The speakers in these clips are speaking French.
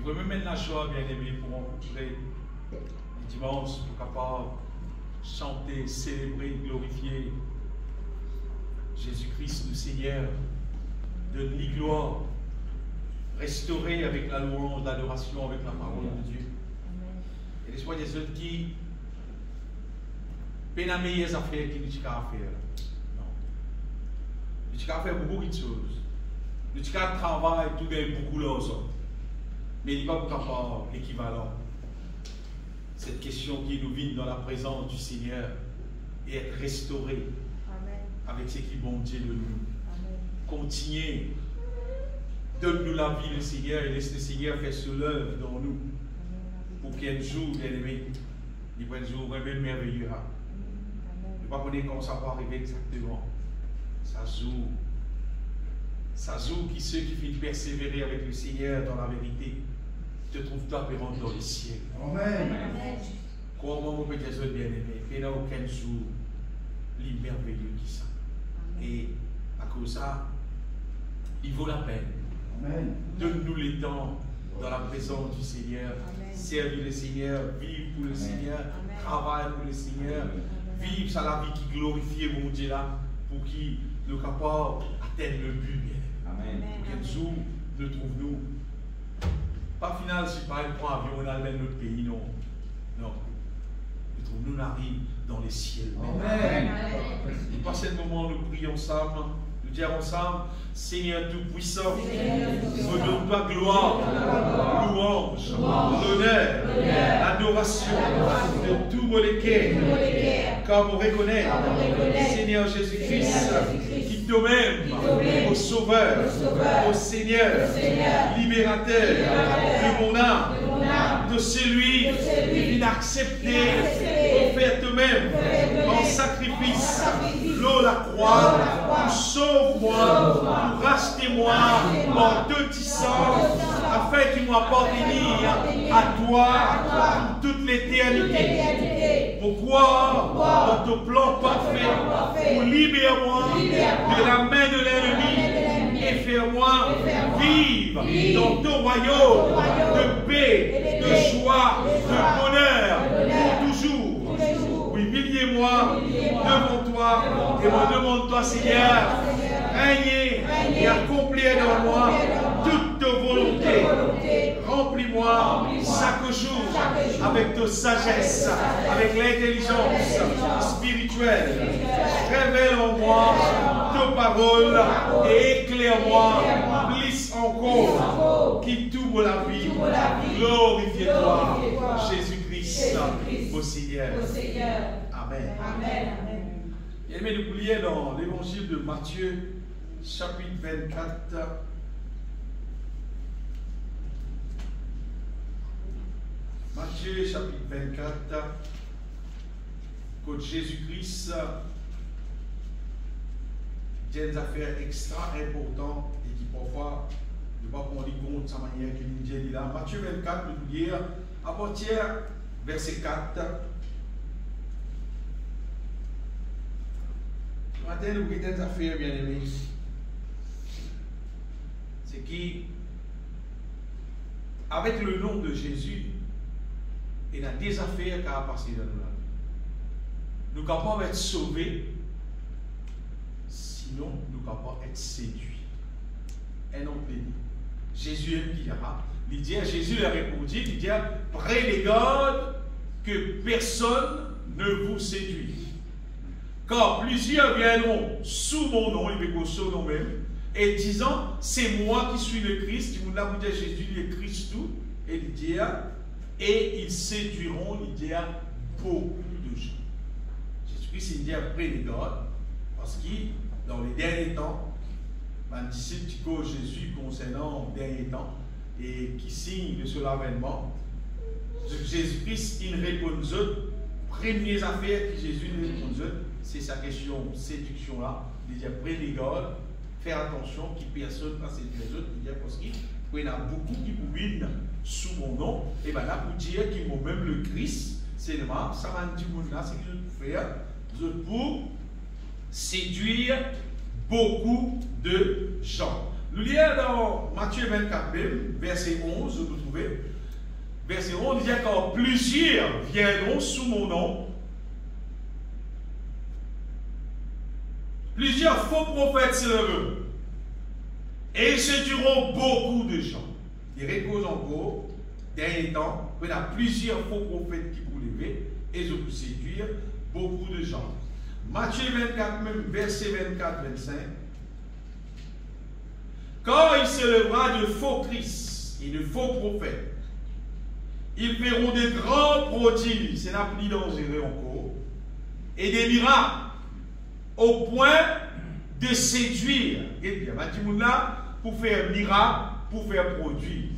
veux même mettre la joie, bien aimé, pour rencontrer les dimanches, pour capable chanter, célébrer, glorifier Jésus-Christ, le Seigneur, donne-lui gloire, restaurer avec la louange, l'adoration, avec la parole de Dieu. Et laisse-moi des autres qui peine à meilleures affaires qui nous disent à faire. Non. Nous disons à faire beaucoup de choses. Nous disons à travailler, tout gagne beaucoup d'argent. Mais il n'est pas capable l'équivalent. Cette question qui nous vient dans la présence du Seigneur et être restauré avec ce qui est bon Dieu de nous. Continuez. Donne-nous la vie, le Seigneur, et laisse le Seigneur faire son œuvre dans nous. Pour qu'il y ait un jour, bien aimé, il va un jour vraiment merveilleux. Je ne sais pas comment ça va arriver exactement. Ça joue. Ça joue qui ceux qui finissent persévérer avec le Seigneur dans la vérité te trouvent apparent dans le ciel. Amen. Comment mon petit bien aimé, il n'y a aucun jour merveilleux qui ça. Et à cause de ça, il vaut la peine. Donne-nous les temps dans la présence du Seigneur, servir le Seigneur, vivre pour le Seigneur, travailler pour le Seigneur, vivre ça la vie qui glorifie mon Dieu là, pour qu'il nous capable d'atteindre le but. Amen. Quel jour nous trouvons-nous? Pas final, si pas un point avion, on a même notre pays, non. Non. Nous trouvons-nous arrive dans les ciels. Amen. Et par ce moment, nous prions ensemble. Nous disons ensemble, Seigneur Tout-Puissant, redonne-toi gloire, louange, l'honneur, l'adoration de tout mon cœur, car on reconnaît, Seigneur Jésus-Christ, qui toi-même, au Sauveur, au Seigneur, libérateur de mon âme, de celui qui vient accepter, offert toi-même en sacrifice, l'eau la croix, pour sauve-moi, pour racheter-moi en deux tissants, afin que tu m'apportes à toi pour toute l'éternité. Pourquoi dans ton plan parfait, pour libérer-moi de la main de l'ennemi et faire-moi vivre dans ton royaume de paix, de joie, de bonheur, pour toujours. Oui, humiliez-moi devant toi et me demande-toi, Seigneur, règne et accomplir dans moi toute ta volonté. Remplis-moi chaque jour avec ta sagesse, avec l'intelligence spirituelle. Révèle en moi ta parole et éclaire-moi plus encore qui t'ouvre la vie. Glorifie-toi, Jésus-Christ, au Seigneur. Amen. Et aimé, nous plions dans l'évangile de Matthieu, chapitre 24. Matthieu, chapitre 24, quand Jésus-Christ dit des affaires extra importantes et qui parfois ne pas prendre compte de sa manière qu'il nous dit là. Matthieu 24, nous lire à partir verset 4. Matin, nous avons des affaires bien aimées. C'est qui, avec le nom de Jésus, il y a des affaires qui ont passé dans nous. Nous sommes capables d'être sauvés, sinon nous sommes capables d'être séduits. Et non bénis. Jésus aime qui dira. Il dit, Jésus a répondu, il dit, prenez garde que personne ne vous séduise. Car plusieurs viendront sous mon nom, il veut sous nom même, et disant, c'est moi qui suis le Christ. Il vous l'a dit, Jésus, il est Christ tout. Et il dit, et ils séduiront, il dit, beaucoup de gens. Jésus-Christ, il dit, prenez garde, parce que dans les derniers temps, un disciple qui cause Jésus concernant les derniers temps, et qui signe de ce l'avènement, Jésus-Christ, il répond aux autres. Premières affaires que Jésus répond aux autres, c'est sa question séduction là. Il dit, prenez garde, faire attention, qu'il personne ne séduire les autres. Il dit, parce qu'il y en a beaucoup qui vous viennent sous mon nom, et bien là, pour dire qu'ils m'ont même le Christ, c'est le mal, ça m'a dit, là, c'est que je peux faire, pour séduire beaucoup de gens. Nous lisons dans Matthieu 24, verset 11, vous trouvez. Verset 11, il dit quand plusieurs viendront sous mon nom, plusieurs faux prophètes se lèveront, et ils séduiront beaucoup de gens. Il repose encore, dernier temps, il y a plusieurs faux prophètes qui vont lever, et ils vont séduire beaucoup de gens. Matthieu 24, même verset 24-25. Quand il se lèvera de faux Christ et de faux prophètes, ils feront des grands prodiges, c'est la plus dangereux encore, et des miracles, au point de séduire. Et bien, là, pour faire miracle, pour faire produire.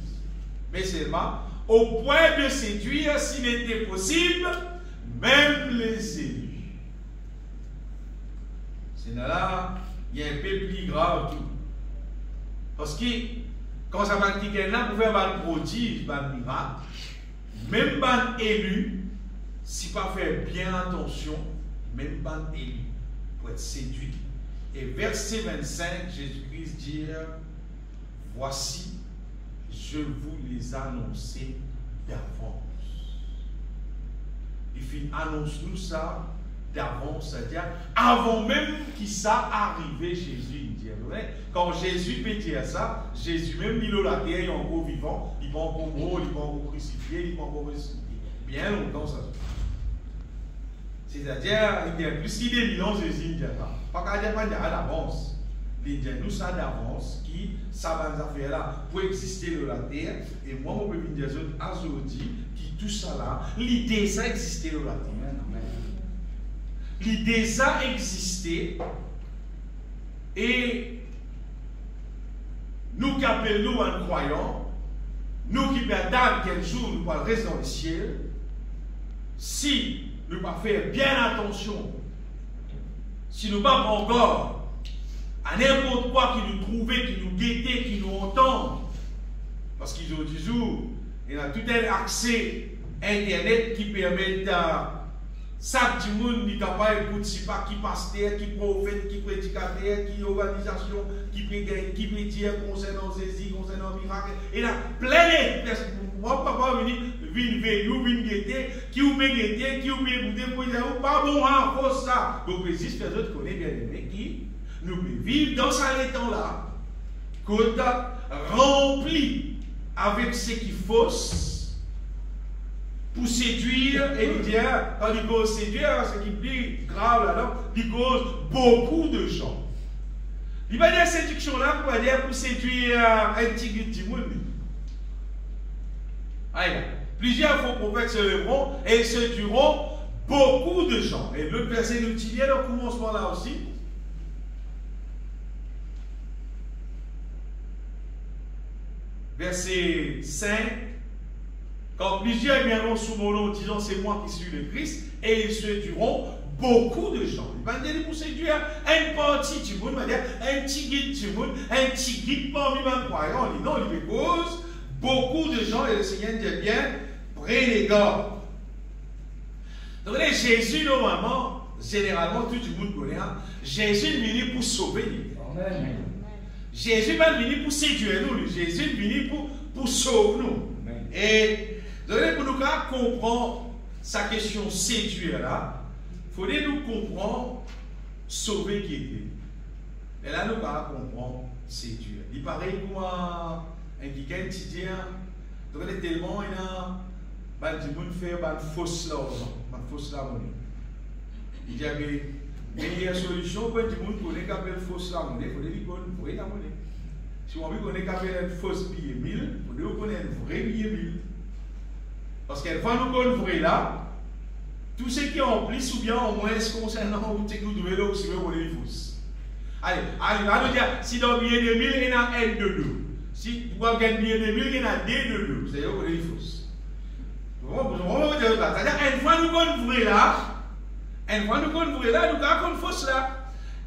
Mais seulement, au point de séduire, s'il était possible, même les élus. C'est là, il y a un peu plus grave tout. Parce que, quand ça va dire là, pour faire un prodige, un miracle, même ban élu, si pas faire bien attention, même ban élu, pour être séduit. Et verset 25, Jésus-Christ dit, voici, je vous les annonçais d'avance. Il annonce-nous ça d'avance, c'est-à-dire avant même qu'il ça arrivé, Jésus dit. Quand Jésus peut dire ça, Jésus même il est la terre, il est encore vivant, il va encore mort, il va encore crucifié, il va encore ressuscité. Bien longtemps ça. C'est-à-dire, il y a plus qu'il est millions Jésus ne dit pas. Pas qu'à dire pas d'avance. Il dit nous ça d'avance qui ça va nous faire là pour exister de la terre. Et moi, je peux dire aujourd'hui qui tout ça là, l'idée ça existait de la terre. L'idée ça existait et nous qui appelons un croyant, nous qui perdons quel jour nous allons rester dans le ciel, si nous ne pas faire bien attention, si nous ne pas encore à n'importe quoi qui nous trouvait, qui nous guettait, qui nous entend, parce qu'ils ont toujours, il y a tout un accès Internet qui permet à chaque monde qui est capable de participer, qui pasteur, qui prophète, qui prédicateur, qui organisation, qui peut dire concernant Jésus, concernant miracle. Et là, plein de moi, papa, vient vers nous, vient guetter, qui ou peut guetter, qui ou peut écouter, pour dire, pas bon, à cause ça. Donc, il existe des autres qui connaissent bien aimés qui nous vivent dans ce temps-là, qu'on a rempli avec ce qui fausse. Pour séduire, et dire, quand il cause séduire, ce qui est plus grave là-dedans, il cause beaucoup de gens. Il va dire séduction là, pour séduire un petit monde. Plusieurs faux prophètes se lèveront et ils séduiront beaucoup de gens. Et l'autre verset nous dit, au commencement là aussi. Verset 5. Quand plusieurs viendront sous mon nom disant c'est moi qui suis le Christ, et ils séduiront beaucoup de gens. Il va dire pour séduire une partie du monde, il va dire un petit guide du monde, un petit guide parmi les croyants. Il dit non, il cause beaucoup de gens, et le Seigneur dit bien, prenez garde. Donc Jésus, normalement, généralement, tout le monde connaît, Jésus est venu pour sauver nous. Jésus est venu pour séduire nous, Jésus est venu pour sauver nous. Et pour nous comprendre sa question séduire là, il faudrait nous comprendre sauver qui était. Et là, nous comprendre séduire. Il paraît comme un guigain quotidien, donc tellement il y a des gens qui font une fausse monnaie. Il y a une meilleure solution pour les gens qui connaissent une fausse monnaie, il faut les connaître la monnaie. Si on veut connaître une fausse billet 1000, il faut connaître un vrai billet 1000. Parce qu'une fois nous connaissons vrai là, tout ce qui est en plus ou bien en moins concernant ce que nous devons là aussi, on les fausses. Allez, on dire, si dans le billet de 1000, il y a un de 2. Si vous avez un billet de 1000, il y en a deux de 2. C'est-à-dire qu'on les fausses. C'est-à-dire, une fois nous connaissons vrai là, nous connaissons fausse là.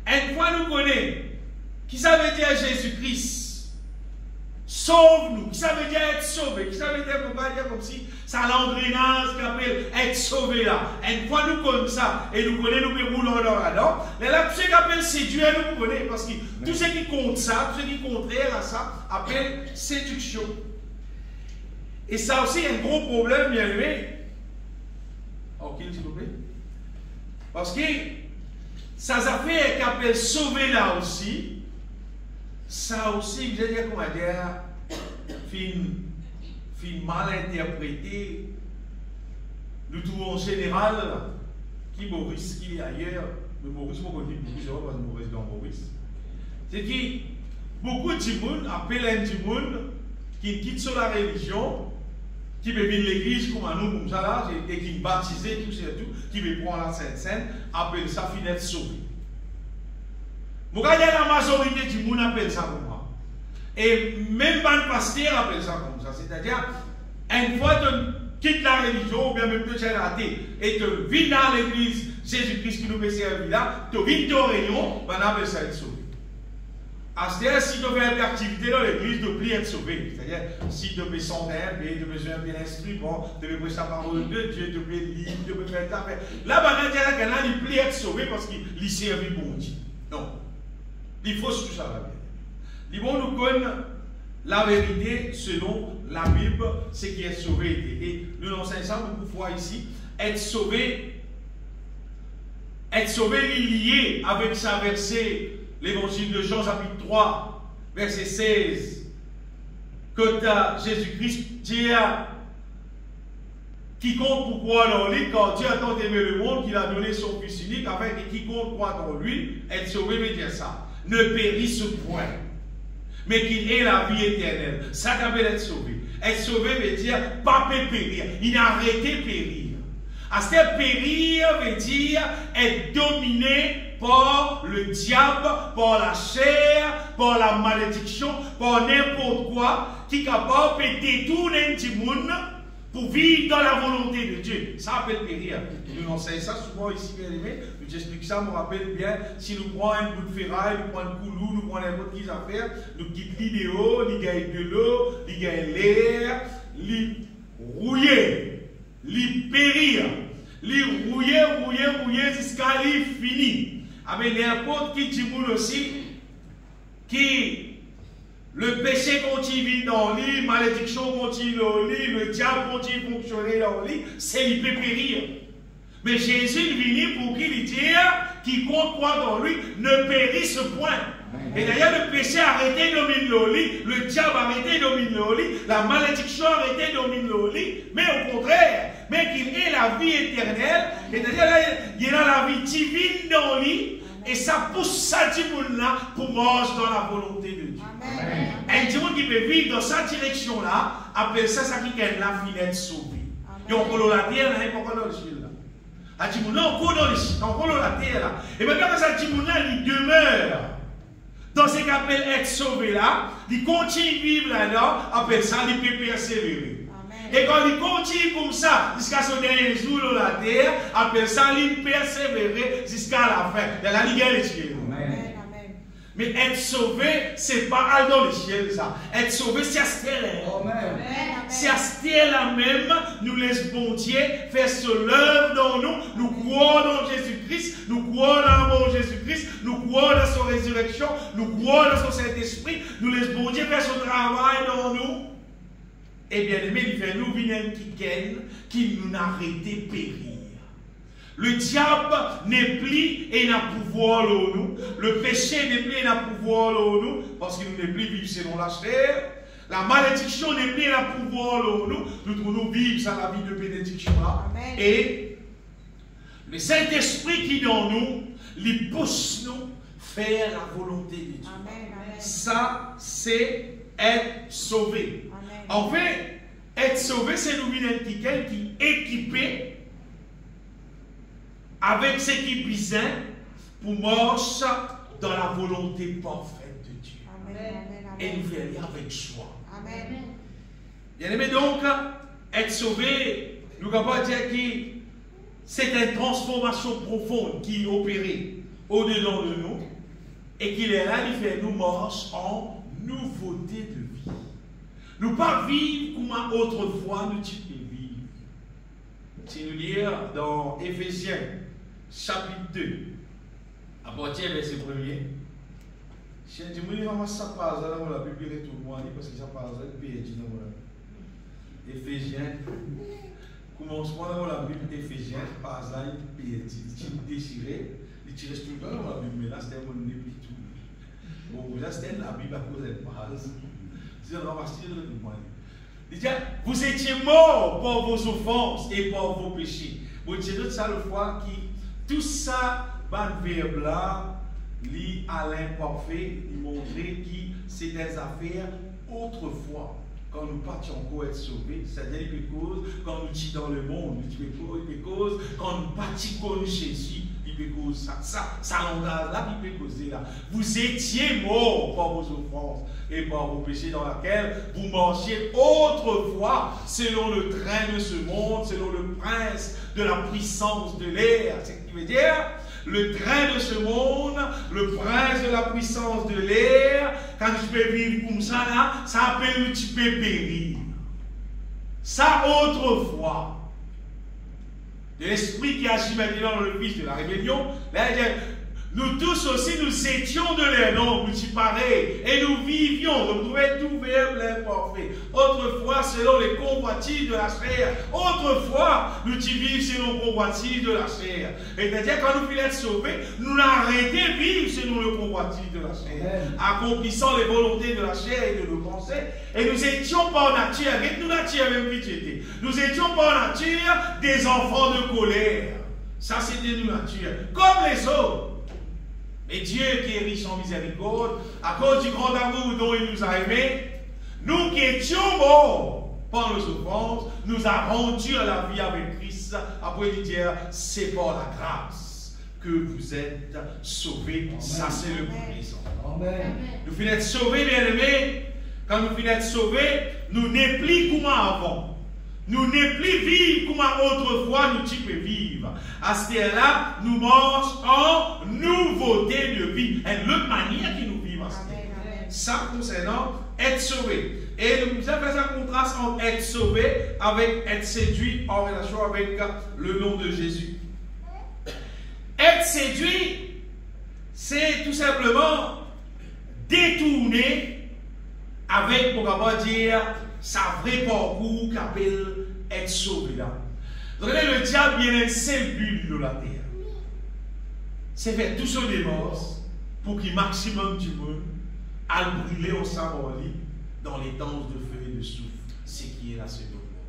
Une fois nous connaissons, qui ça veut dire Jésus-Christ sauve-nous. Qui ça veut dire être sauvé? Qui ça veut dire, pourquoi dire comme si ça l'endrainage qui appelle être sauvé là. Une fois nous comme ça, et nous connaissons, nous pouvons rouler dans la dent. Mais là, tout ce qui appelle séduire, nous connaissons, parce que tout ce qui compte ça, tout ce qui est contraire à ça, appelle séduction. Et ça aussi, un gros problème, bien aimé. Ok, s'il vous plaît. Parce que ça a fait qu'on appelle sauver là aussi. Ça aussi, je veux dire, comment dire, fin mal interprété. Nous trouvons en général, qui Maurice, qui est ailleurs, mais Maurice, moi, je dis beaucoup, parce que Maurice dans Maurice. C'est que beaucoup de gens appellent un monde qui quitte sur la religion, qui veut venir l'église comme nous, comme ça là, et qui est baptisé, tout ça et tout, qui veut prendre la Sainte-Seine, appelle ça fin d'être sauvé. Regardez, la majorité du monde appelle ça comme ça. Et même pas le pasteur appelle ça comme ça. C'est-à-dire, une fois que tu quittes la religion, ou bien même que tu es raté, et tu vis dans l'église, Jésus-Christ qui nous fait servir là, tu vis dans réunion, on appelle ça être sauvé. C'est-à-dire, si tu fais une activité dans l'église, tu peux être sauvé. C'est-à-dire, si tu peux chanter un peu, tu peux jouer un peu l'instrument, tu peux prêcher la parole de Dieu, tu peux lire, tu peux faire ta affaire. Là, il y a quelqu'un qui peut être sauvé parce qu'il servit bon Dieu. Non. Il faut tout ça la vérité. Il faut nous connaître la vérité selon la Bible, ce qui est sauvé. Et nous enseignons ça beaucoup de fois ici. Être sauvé est lié avec sa verset, l'évangile de Jean chapitre 3, verset 16, que Jésus-Christ dit à quiconque pour croire en lui, quand Dieu a tant aimé le monde qu'il a donné son Fils unique, afin que quiconque croit en lui, être sauvé veut dire ça. Ne périsse point, mais qu'il ait la vie éternelle. Ça s'appelle être sauvé. Être sauvé veut dire pas périr. Il n'a arrêté de périr. À ce périr veut dire être dominé par le diable, par la chair, par la malédiction, par n'importe quoi qui est capable de détourner un petit monde pour vivre dans la volonté de Dieu. Ça s'appelle périr. Nous enseignons ça souvent ici, bien aimé. Je t'explique ça, je me rappelle bien. Si nous prenons un bout de ferraille, nous prenons un coulou, nous prenons n'importe quelle affaire, nous quittons l'idéo, nous gagnons de l'eau, nous gagnons l'air, nous rouiller, nous périr, nous rouiller jusqu'à lui fini. Avec n'importe qui dit aussi, qui le péché continue dans lui, malédiction continue dans lui, le diable continue à fonctionner dans lui, c'est il peut périr. Mais Jésus est venu pour qu'il dise, quiconque croit dans lui ne périsse point. Et d'ailleurs, le péché a arrêté de dominer l'oli, le diable a arrêté de dominer l'oli, la malédiction a arrêté de dominer l'oli, mais au contraire, mais qu'il ait la vie éternelle, et d'ailleurs, là, il a la vie divine dans lui, et ça pousse ça du monde là pour manger dans la volonté de Dieu. Amen. Et du monde qui peut vivre dans cette direction-là, appelle ça qui est la finette sauvée. Et on peut la terre, là, et on peut dans le ciel là. A dit, non, on peut dans le ciel, on peut dans la terre là. Et maintenant, quand ça dit, là, il demeure dans ce qu'on appelle être sauvé là, il continue de vivre là-dedans, appelle ça, il peut persévérer. Et quand il continue comme ça, jusqu'à son dernier jour dans la terre, appelle ça, il persévérer jusqu'à la fin. De la Ligue des cieux. Mais être sauvé, ce n'est pas aller dans le ciel, ça. Être sauvé, c'est à ce terre-là. C'est à ce terre-là même, nous laisse bon Dieu faire son œuvre dans nous. Nous croyons dans Jésus-Christ, nous croyons dans l'amour de Jésus-Christ, nous croyons dans son résurrection, nous croyons dans son Saint-Esprit, nous laisse bon Dieu faire son travail dans nous. Et bien aimé, il fait nous venir qui nous arrêté de périr. Le diable n'est plus et n'a pouvoir sur nous. Le péché n'est plus et n'a pouvoir sur nous. Parce qu'il n'est plus vivre selon la chair. La malédiction n'est plus et n'a pouvoir sur nous. Nous devons vivre sans la vie de bénédiction là. Amen. Et le Saint-Esprit qui est dans nous, il pousse nous faire la volonté de Dieu. Amen. Ça, c'est être sauvé. Amen. En fait, être sauvé, c'est nous venir quelqu'un qui est équipé avec ce qui est besoin pour marcher dans la volonté parfaite de Dieu. Amen. Et nous faire aller avec joie. Amen. Bien aimé, donc, être sauvé, nous pouvons dire que c'est une transformation profonde qui est opérée au-dedans de nous et qu'il est là, il fait nous marcher en nouveauté de vie. Nous pas vivre comme autrefois nous type vivre. Si nous lisons dans Éphésiens, chapitre 2, à partir du verset 1er, si on dit, moi, ça passe dans la Bible, tout le monde, parce que ça passe dans le pays, Éphésiens, commencement dans la Bible, Éphésiens, passe dans le pays, il déchiré, il tire tout le temps dans la Bible, mais là, c'était mon épée tout. Bon, là, c'était la Bible à cause de passe. Il dit, vous étiez morts pour vos offenses et pour vos péchés. Vous dites ça le fois qui, tout ça, ban verbe là, lit à l'imparfait, il montrait qui c'est des affaires autrefois. Quand nous partions encore être sauvés, c'est-à-dire que cause, quand nous sommes dans le monde, nous peut cause, quand nous partions connus Jésus, il peut cause ça langage là, il peut causer là. Vous étiez morts par vos offenses et par vos péchés dans laquelle vous marchiez autrefois selon le train de ce monde, selon le prince de la puissance de l'air. C'est ce qui veut dire le train de ce monde, le prince de la puissance de l'air, quand tu peux vivre comme ça là, ça appelle tu peux périr. Ça autrefois. De l'esprit qui agit maintenant dans le fils de la rébellion, là, nous tous aussi, nous étions de l'air, non, nous pareil, et nous vivions, donc nous étions tout verbe l'imparfait. Autrefois, selon les convoitises de la chair. Autrefois, nous vivions selon les convoitises de la chair. C'est-à-dire, quand nous voulons être sauvés, nous arrêtons de vivre selon les convoitises de la chair, accomplissant les volontés de la chair et de nos pensées. Et nous étions par nature, avec nous nature même qui était. Nous étions par nature des enfants de colère. Ça, c'était nous nature, comme les autres. Mais Dieu qui est riche en miséricorde, à cause du grand amour dont il nous a aimés, nous qui étions morts par nos offenses, nous a rendu à la vie avec Christ. Après il dit, c'est par la grâce que vous êtes sauvés. Amen. Ça c'est le premier sens. Nous finissons d'être sauvés, bien aimés. Quand nous finissons d'être sauvés, nous n'est plus comme avant. Nous n'est plus vivre comme autrefois nous tu peux vivre. À ce là nous marchons en nouveauté de vie. Et l'autre manière que nous vivons à ce là. Ça concernant être sauvé. Et nous avons fait un contraste entre être sauvé avec être séduit en relation avec le nom de Jésus. Être séduit, c'est tout simplement détourner avec, pourquoi pas dire, sa vrai parcours qu'appelle être sauvé là. Donc le diable vient un seul but de la terre. C'est faire tout son démence pour qu'il maximum du monde aille brûler au Samorli dans les danses de feu et de souffle. Ce qui est la seconde mort.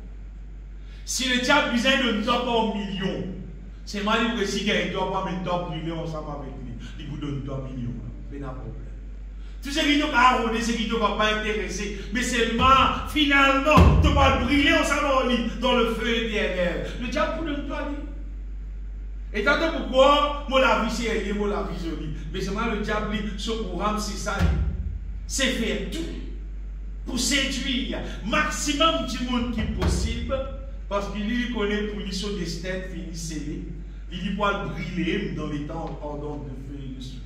Si le diable besoin de nous pas en millions, c'est mal que si il ne doit pas maintenant brûler ensemble avec lui, il vous donne 2 millions. Mais n'a problème. Tout ce qui ne va pas ce qui ne va pas intéresser, mais seulement, finalement, tu vas brûler ensemble dans le feu éternel. Le diable ne doit pas dire. Et tant pourquoi, moi la vie c'est rien, moi la vie jolie. Mais seulement le diable, son programme c'est ça. C'est faire tout pour séduire maximum du monde qui est possible, parce qu'il connaît pour lui son destin fini scellé. Il dit pas le brûler dans les temps ardents de feu et de souffle.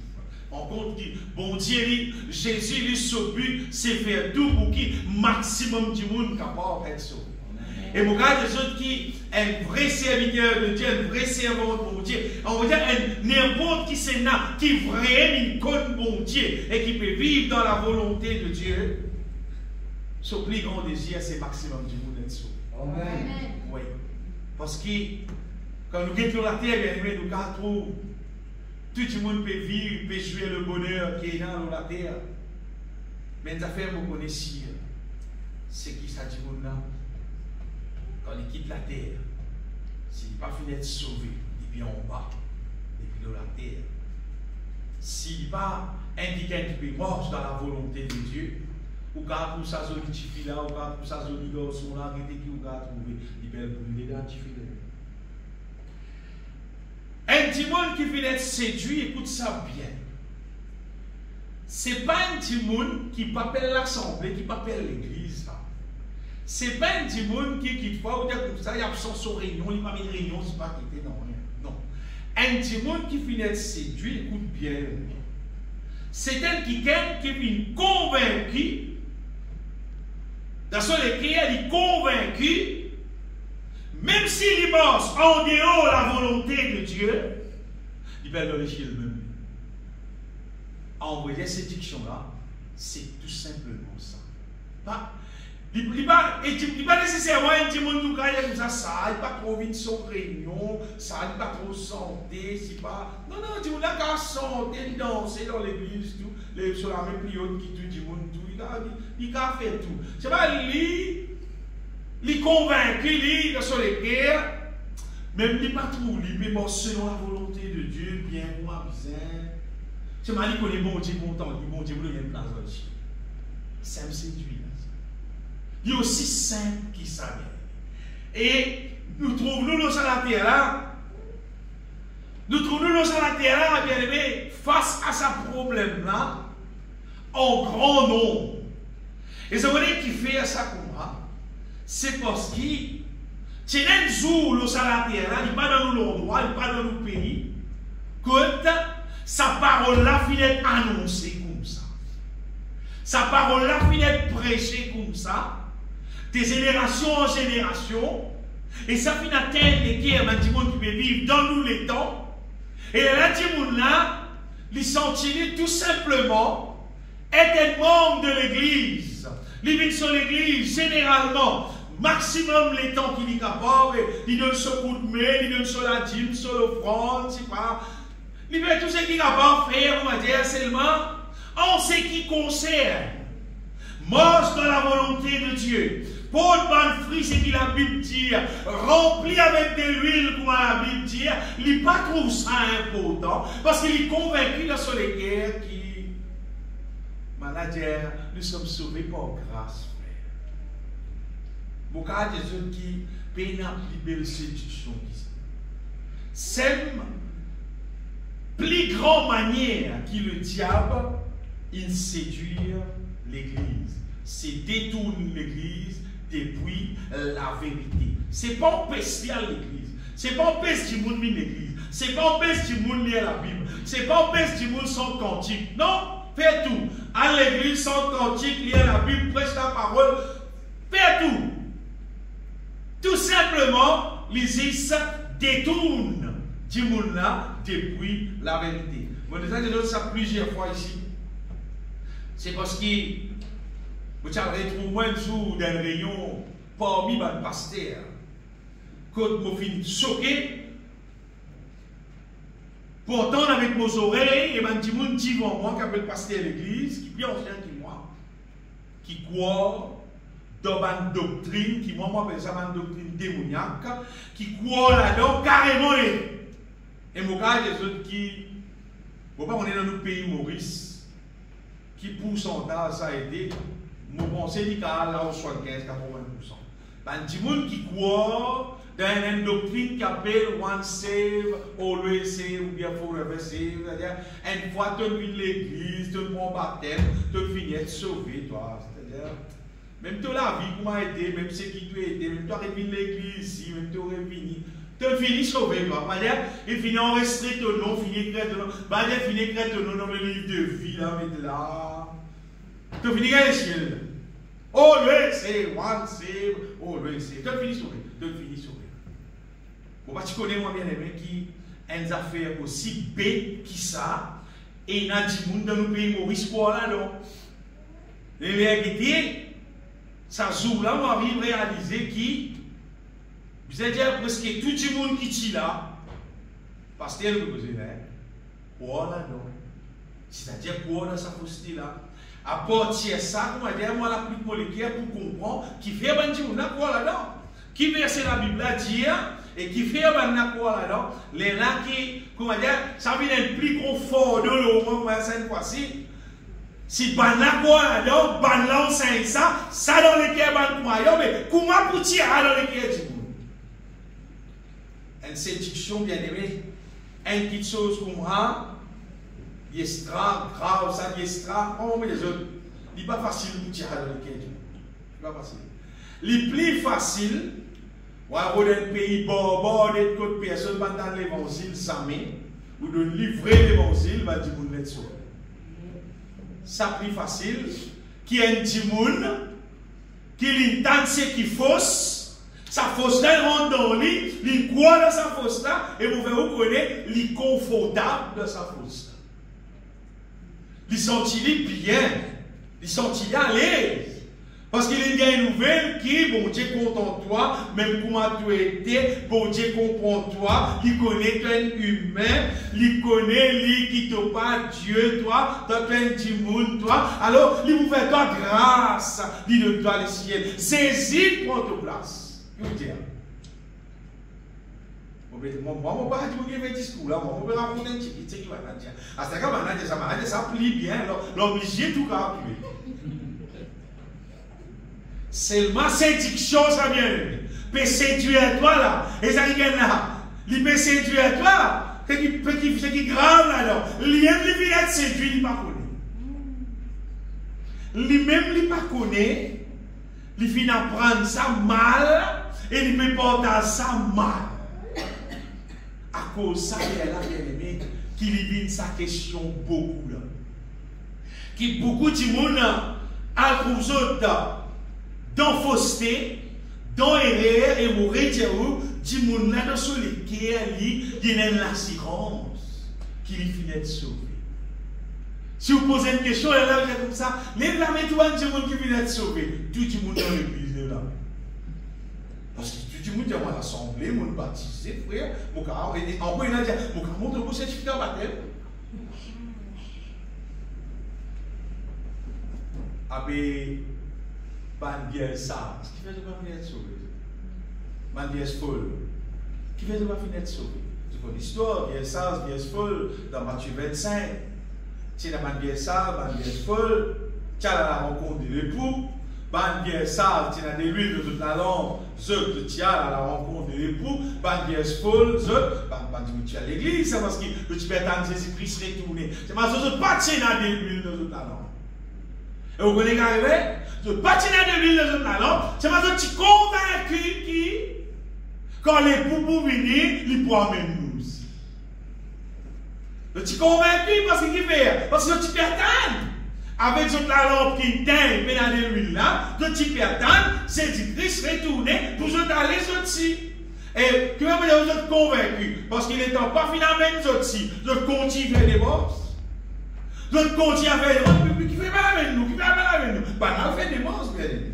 En compte que bon Dieu, Jésus, lui, son but, c'est faire tout pour qu'il maximum du monde capable d'être sauvé. Et mon gars, des autres qui est un vrai serviteur de Dieu, un vrai servant de bon Dieu, on va dire n'importe qui c'est là, qui vraiment connaît bon Dieu et qui peut vivre dans la volonté de Dieu, son plus grand désir, c'est maximum du monde d'être sauvé. Amen. Oui. Parce que quand nous quittons la terre, bien aimé, nous gâtons. Tout le monde peut vivre, peut jouer le bonheur qui est dans la terre. Mais les affaires, vous connaissez, c'est qui ça dit monde là? Quand il quitte la terre, s'il n'est pas fini d'être sauvé, il vient en bas, et puis dans la terre. S'il n'est pas indiqué qu'il peut marcher dans la volonté de Dieu, ou quand pour sa zone de fille là, ou quand pour sa zone de garçon là, qui va trouver, il peut brûler dans le fille. Un petit monde qui vient être séduit, écoute ça bien. Ce n'est pas un petit monde qui appelle l'assemblée, qui appelle l'église. Ce n'est pas un petit monde qui quitte pas, ou dire comme ça, il y a son réunion, il n'y a pas de réunion, c'est pas quitter, non, rien. Non. Un petit monde qui vient être séduit, écoute bien. C'est un qui vient convaincu dans son écrit, il est convaincu, même s'il pense en dehors de la volonté de Dieu, il va le réussir lui-même. Envoyer cette diction-là, c'est tout simplement ça. Il n'est pas nécessairement un petit monde tout comme ça, ça n'est pas trop vite son réunion, ça n'est pas trop santé, c'est pas. Non, non, il n'y a qu'à santé, danser dans l'église, tout, sur la même période qui tout, du monde, tout, il a fait tout. C'est pas lui, il est convaincu, lui, sur les guerres, même il n'est pas trop libre, mais bon, selon la volonté de Dieu, bien, moi, bien. C'est mal, il connaît bon Dieu, content, bon Dieu, il y a une place aussi. Ça me séduit. Il est aussi simple qu'il savait. Et nous trouvons-nous dans la terre là, bien aimé, face à ce problème-là, en grand nombre. Et ça veut dire qu'il fait ça comme ça, c'est parce qu'il tient un jour dans la terre là, il n'est pas dans l'endroit, il n'est pas dans le pays, que sa parole-là finit annoncée comme ça. Sa parole-là finit prêchée comme ça. De génération en génération, et ça finit atteindre les guerres, un petit monde qui peut vivre dans nous les temps, et là, petit monde là, il sentit tout simplement être un membre de l'église. Il vit sur l'église, généralement, maximum les temps qu'il est capable, il donne son coup de main, il donne sur la dîme, sur l'offrande, c'est pas. Il fait tout ce qu'il est capable de faire, on va dire, seulement en ce qui concerne. Marche dans la volonté de Dieu. Porte bonne fruit, c'est qu'il a la Bible dit, rempli avec de l'huile, comme la Bible dit, il n'a pas trouvé ça important, parce qu'il est convaincu dans son guerre qui, manager, nous sommes sauvés par grâce, frère. Beaucoup de gens qui peinent à plus belle séduction qui c'est plus grande manière qui le diable, il séduit l'église. C'est détourner l'église depuis la vérité. Ce n'est pas empêcher l'église. Ce n'est pas empêcher du monde l'église. Ce n'est pas empêcher du monde lire la Bible. Ce n'est pas empêcher du monde sans cantique. Non, fais tout. À l'église sans cantique, lire la Bible, prêche la parole. Fais tout. Tout simplement, l'Isis détourne du monde là depuis la vérité. Moi, déjà, j'ai dit ça plusieurs fois ici. C'est parce que vous avez retrouvé un jour dans une réunion parmi les pasteurs. Quand je me suis choqué, pourtant avec mes oreilles, et ben petit monde dit moi qui appelle pasteur de l'église, qui est plus ancien que moi, qui croit dans une doctrine, qui moi appelle ça une doctrine démoniaque, qui croit là-dedans carrément. Et mon cas, des autres qui, bon, on est dans notre pays Maurice, qui pourcentage ça a été. Mon conseil dit là, au 75-80%. Ben, du monde qui croit dans une doctrine qui appelle one save, always save, ou bien forever save. C'est-à-dire, une fois tu vis l'église, tu prends baptême, tu finis être sauvé, toi. C'est-à-dire, même toute la vie, comment été, même ce qui tu as été, même tu aurais fini l'église ici, même tu aurais fini. Tu finis sauvé, toi. C'est-à-dire, il finit enregistré ton nom, finit écrit ton nom. C'est-à-dire, finit écrit ton nom dans le livre de vie, là, mais là. Tu finis dans les ciels. Always save, one save, always save. Tu finis sauvé. Tu finis sauvé. Bon, tu connais moi bien aimé qui a une affaire aussi bête que ça. Et il y a des gens dans nos pays Maurice pour là, non. Les vérités, ça joue là, on arrive à réaliser qui, vous allez dire presque tout le monde qui est là, parce que vous posez là, pour là, non. C'est-à-dire pour là, ça poste là. À partir de ça, on va dire, moi, la plus moléculaire pour comprendre qui fait un petit monde quoi là-dedans. Qui verse la Bible à dire et qui fait un quoi là-dedans. Les gens qui, comment dire, ça vient être plus confort de l'eau, comme cette fois-ci. Si ban la quoi là-dedans, ban là, c'est ça dans les cœurs, ban croyant, mais comment pour tirer dans les cœurs du monde? Une séduction bien aimée, une petite chose comme ça. Il est grave, ça, il est oh, mais les autres, il n'est pas facile pour tirer dans le cœur. Il n'est pas facile. Le plus facile, ou dans un pays barbare, d'être contre personne, va dans l'évangile, ça met, ou de livrer l'évangile, va dire, vous êtes sauvé. Ça plus facile, qui est un petit monde, qui l'entend ce qui fausse, sa fausse là, il rentre dans lui, il croit dans sa fausse là, et vous vous connaissez, il est confortable dans sa fausse là. Il sentit bien, il sentit à l'aise. Parce qu'il y a une nouvelle qui, bon Dieu content toi, même comment tu étais, bon Dieu comprend toi, il connaît toi un humain, il connaît lui qui te pas Dieu toi, toi un petit monde toi, alors il vous fait toi grâce, il de toi le ciel, saisis, prends ta place. Je vous dis. Moi, je ne vais pas dire que je discours là, moi, je vais raconter un petit peu qui va dire. À ce moment-là, ça plie bien, l'obligé tout calculer. Seulement séduction, ça vient. Peut séduire toi là. Et ça qui est là. Il peut séduire toi. C'est qui grave là. Alors. Lui-même, il vient être séduit, il ne pas connaît. Lui-même, il ne pas connaît. Il vient apprendre ça mal. Et il peut porter ça mal. À cause de ça, il est là, bien aimé, qui lui vient sa question beaucoup là. Qui beaucoup de monde a pour autres. Dans fausseté, dans erreur et mourir, du monde là dans lequel il y a une assurance qu'il finit de sauver. Si vous posez une question, elle est comme ça, lève la main, tout le monde qui vient de sauver. Tout le monde dans l'église là. Parce que tout le monde est à l'assemblée, mon baptisé, frère, mon cas, en quoi il a dit, mon cas, montre vos certificats baptême. Abbé. Bandière ça, ce qui fait que je ne vais pas finir de sauver. Bandière folle, qui fait que je ne vais pas finir de sauver. C'est une histoire, bière ça, bière folle, dans Matthieu 25. Tu as la bandière ça, bandière folle, tu as la rencontre de l'époux. Bandière ça, tu as des huiles de toute la langue, tu as la rencontre de l'époux. Bandière folle, tu as l'église, c'est parce que le Tibétain Jésus-Christ retourné. C'est parce que tu pas des huiles de toute la langue. Et vous connaissez qu'arrivé? Je patine de l'huile de la langue, c'est parce que tu es convaincu qui, quand l'époux pour venir, il pourra même nous aussi. Tu es convaincu parce qu'il fait, parce que tu perds avec la lampe qui teint, mais dans l'huile là, tu perds, c'est du Christ retourné pour je t'aller aussi. Et que vous êtes convaincu, parce qu'il n'est pas finalement aussi, je continue à faire des bosses. D'autres continuent à faire des bosses, qui fait mal avec nous, qui fait mal avec nous. Pas mal fait des bosses, bien aimé.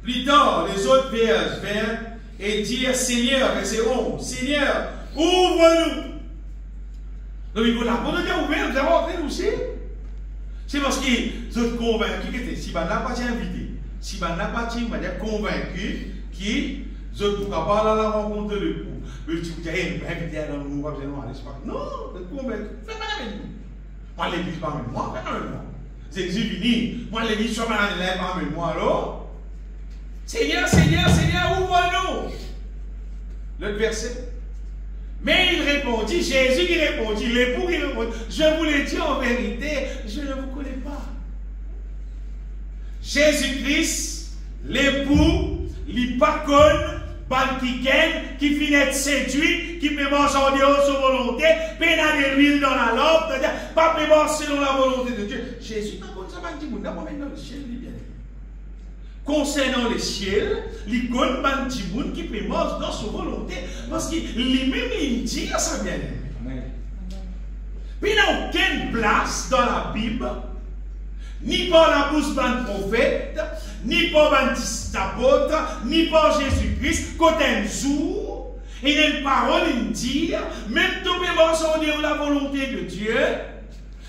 Plus tard, les autres vierges viennent et disent, Seigneur, verset 11, Seigneur, ouvre-nous. Donc il faut la porte de Dieu ouverte, nous avons entré aussi. C'est parce qu'ils sont convaincus que si on n'a pas été invité, si on n'a pas été convaincu qu'ils ne pourront pas aller à la rencontre de l'époux. Mais tu dis, invité à nous, on va aller non, vous êtes convaincu, faites pas avec nous. Moi, l'église, pas avec moi, faites pas avec moi. Jésus vini, moi, l'église, soit mal pas avec moi, alors. Seigneur, Seigneur, Seigneur, ouvre-nous. L'autre verset. Mais il répondit, Jésus qui répondit, l'époux qui répondit, je vous l'ai dit en vérité, je ne vous connais pas. Jésus-Christ, l'époux, l'hypacone, qui finit de séduit, qui peut manger en dehors de sa volonté, pénal de l'huile dans la lampe, c'est-à-dire pas prévoir selon la volonté de Dieu. Jésus, pas comme ça, dit, dans le ciel, bien. Concernant le ciel, l'icône Bantimoun qui peut manger dans sa volonté, parce qu'il lui-même il dit à sa bien-aimée. Puis il n'y a aucune place dans la Bible, ni par la bouche d'un prophète, ni par un apôtre, ni par Jésus-Christ, quand un jour, il y a une parole, il dit, même tout peut manger la volonté de Dieu,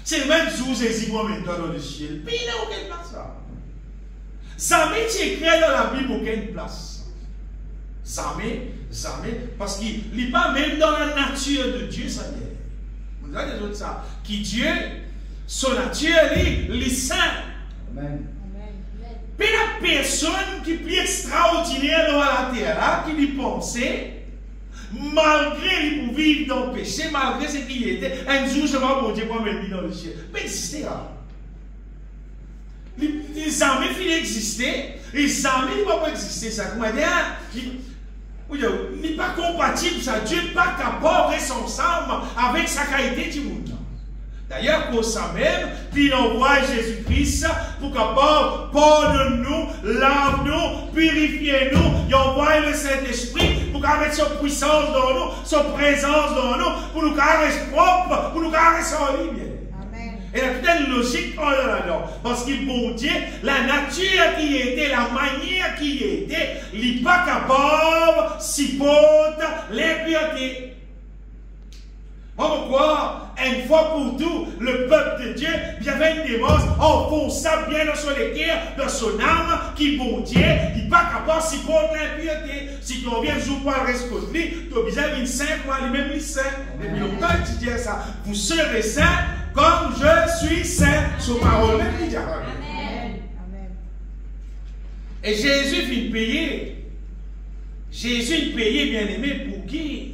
c'est le même jour, Jésus va maintenant dans le ciel. Puis il n'y a aucune place là. Jamais tu écris dans la Bible aucune place. Jamais, jamais, parce qu'il n'est pas même dans la nature de Dieu, ça y est. Vous avez des autres ça. Qui Dieu, son nature, il est saint. Amen. Puis la personne qui est plus extraordinaire dans la terre, là, qui lui pensait, malgré lui pour vivre dans le péché, malgré ce qu'il était, un jour, je vais mon Dieu pour me dans le ciel. Mais exister là. Les armées finissent d'exister, les armées ne vont pas exister. Ça n'est pas compatible, ça. Dieu n'est pas capable, responsable avec sa qualité du monde. D'ailleurs, pour ça même, il envoie Jésus-Christ pour capable pardonne-nous, lave-nous, purifie-nous. Il envoie le Saint-Esprit pour qu'il mette sa puissance dans nous, sa présence dans nous, pour nous rester propres, pour nous rester en libre. Et il y a toute une logique là-dedans. Parce que bon Dieu, la nature qui était, la manière qui était, il n'est pas capable de supporter l'impureté. Pourquoi, une fois pour tout, le peuple de Dieu, il y avait une démence, enfonça bien dans son équerre, dans son âme, qui bon Dieu, il n'est pas capable de supporter l'impureté. Si tu reviens jour pour le reste de lui, tu as besoin d'une sainte, moi, lui-même, il est saint. Et puis longtemps, tu dis ça, vous serez saint comme je suis saint. Sous parole, même il dit. Amen. Et Jésus vient payer. Jésus payait, bien aimé, pour qui?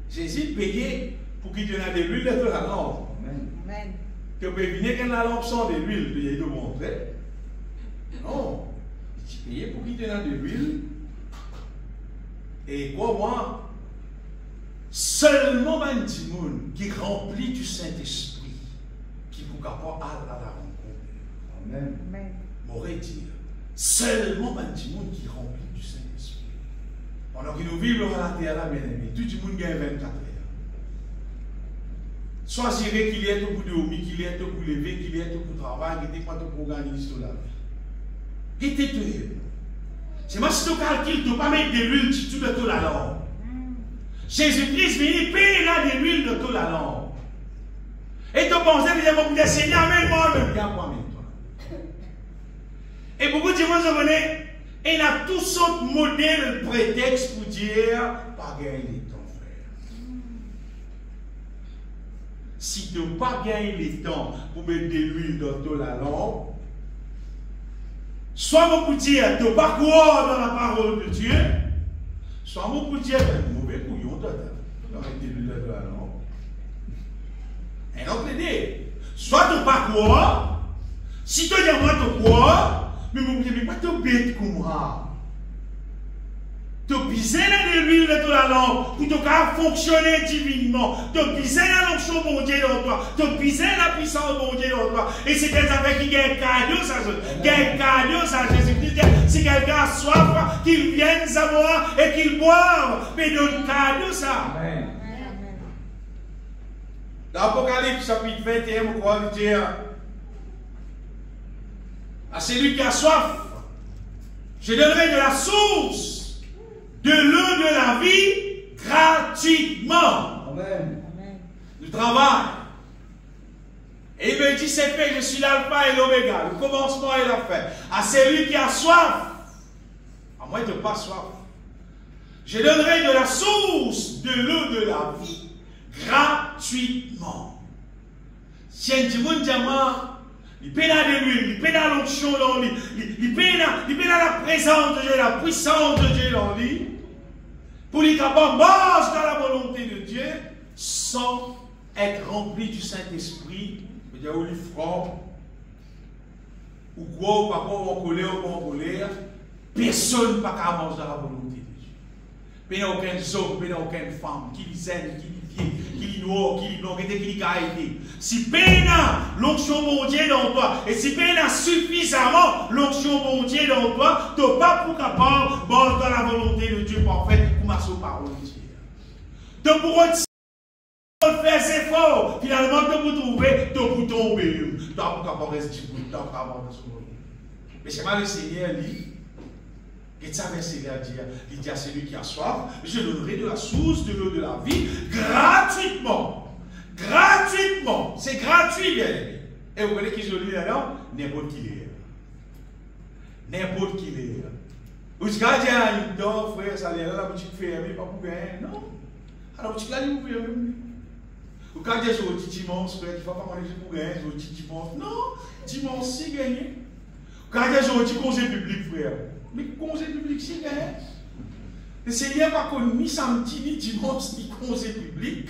Jésus payait pour qu'il donne de l'huile de la lampe. Amen. Tu peux venir quand la lampe sort de l'huile, tu peux te montrer. Non. Il payait pour qu'il donne de l'huile. Et quoi, moi? Seulement un petit monde qui remplit du Saint-Esprit, qui vous capable à la rencontre. Amen. M'aurait dit, seulement un petit monde qui remplit du Saint-Esprit. Pendant que nous vivons à la terre, là, bien aimé, tout le monde gagne 24 heures. Soit gérer qu'il y ait tout pour dormir, qu'il y ait tout pour lever, qu'il y ait tout pour travailler, qu'il y ait pas tout pour organiser la vie. Et t'es tout. C'est moi, si tu calcules, tu ne peux pas mettre de l'huile sur tout la langue. Jésus-Christ vient payer là de l'huile de toute la langue. Et tu penses que tu Seigneur, même moi, même bien moi, même toi. Et beaucoup de gens se connaissent, et il y a tous sortes de modèles, prétextes pour dire, pas gagner le temps, frère. Si tu n'as pas gagné le temps pour mettre de l'huile dans toute la langue, soit vous pour dire, tu n'as pas croire dans la parole de Dieu, soit vous pour dire, mauvais couillon, tu as été l'huile de la langue. Un autre idée, soit tu n'as pas croire, si tu dis moi tu crois, mais vous ne pouvez pas te bête comme moi. Tu pisais dans l'huile de la langue pour te fonctionner divinement. Tu pisais dans l'onction de Dieu dans toi. Tu pisais la puissance de Dieu dans toi. Et c'est quelqu'un qui a un cadeau, ça. Un cadeau, ça. Jésus-Christ, si quelqu'un a soif, qu'il vienne savoir et qu'il boive. Mais donne cadeau, ça. Amen. Dans l'Apocalypse, chapitre 21, on croit dire à celui qui a soif, je donnerai de la source de l'eau de la vie gratuitement. Amen. Du travail. Et il me dit, c'est fait, je suis l'alpha et l'oméga, le commencement et la fin. À celui qui a soif, à moins de pas soif, je donnerai de la source de l'eau de la vie gratuitement. Si un diamant, il paie de l'huile, il paie dans l'onction dans lui, il paie dans la présence de Dieu, la puissance de Dieu dans lui, pour lui capable marcher dans la volonté de Dieu, sans être rempli du Saint-Esprit, c'est-à-dire ou lui franc, ou quoi, ou pas quoi, ou en colère, ou pas en colère, personne ne peut pas manger dans la volonté de Dieu. Il n'y a aucun homme, il n'y a aucune femme qui les aime, qui qui noir, qui blanc, qui été. Si peine l'onction mon Dieu dans toi, et si peine suffisamment l'onction mon Dieu dans toi, tu n'es pas pour capable de dans la volonté de Dieu parfaite pour ma parole de Dieu. Tu pourras faire ses efforts, finalement tu peux trouver, tu peux tomber, tu n'es pas capable de rester, tu n'es pas capable de se retrouver. Mais c'est pas le Seigneur, lui. Et ça, le Seigneur il dit à celui qui a soif, je donnerai de la source de l'eau de la vie gratuitement. Gratuitement. C'est gratuit, bien aimé. Et vous voyez qui je lis là-dedans? N'importe qui l'est. N'importe qui l'est. Vous dites, ah, il y a un frère, ça l'est là, la boutique fermée, pas pour gagner. Non. Alors, la boutique là, vous pouvez même. Vous quand il y a un petit dimanche, frère, il ne faut pas manger pour gagner, un petit dimanche. Non, dimanche, c'est gagné. Quand il y a un petit congé public, frère. Mais congé public, c'est gagné. Le Seigneur n'a pas connu ni samedi, ni dimanche, ni congé public.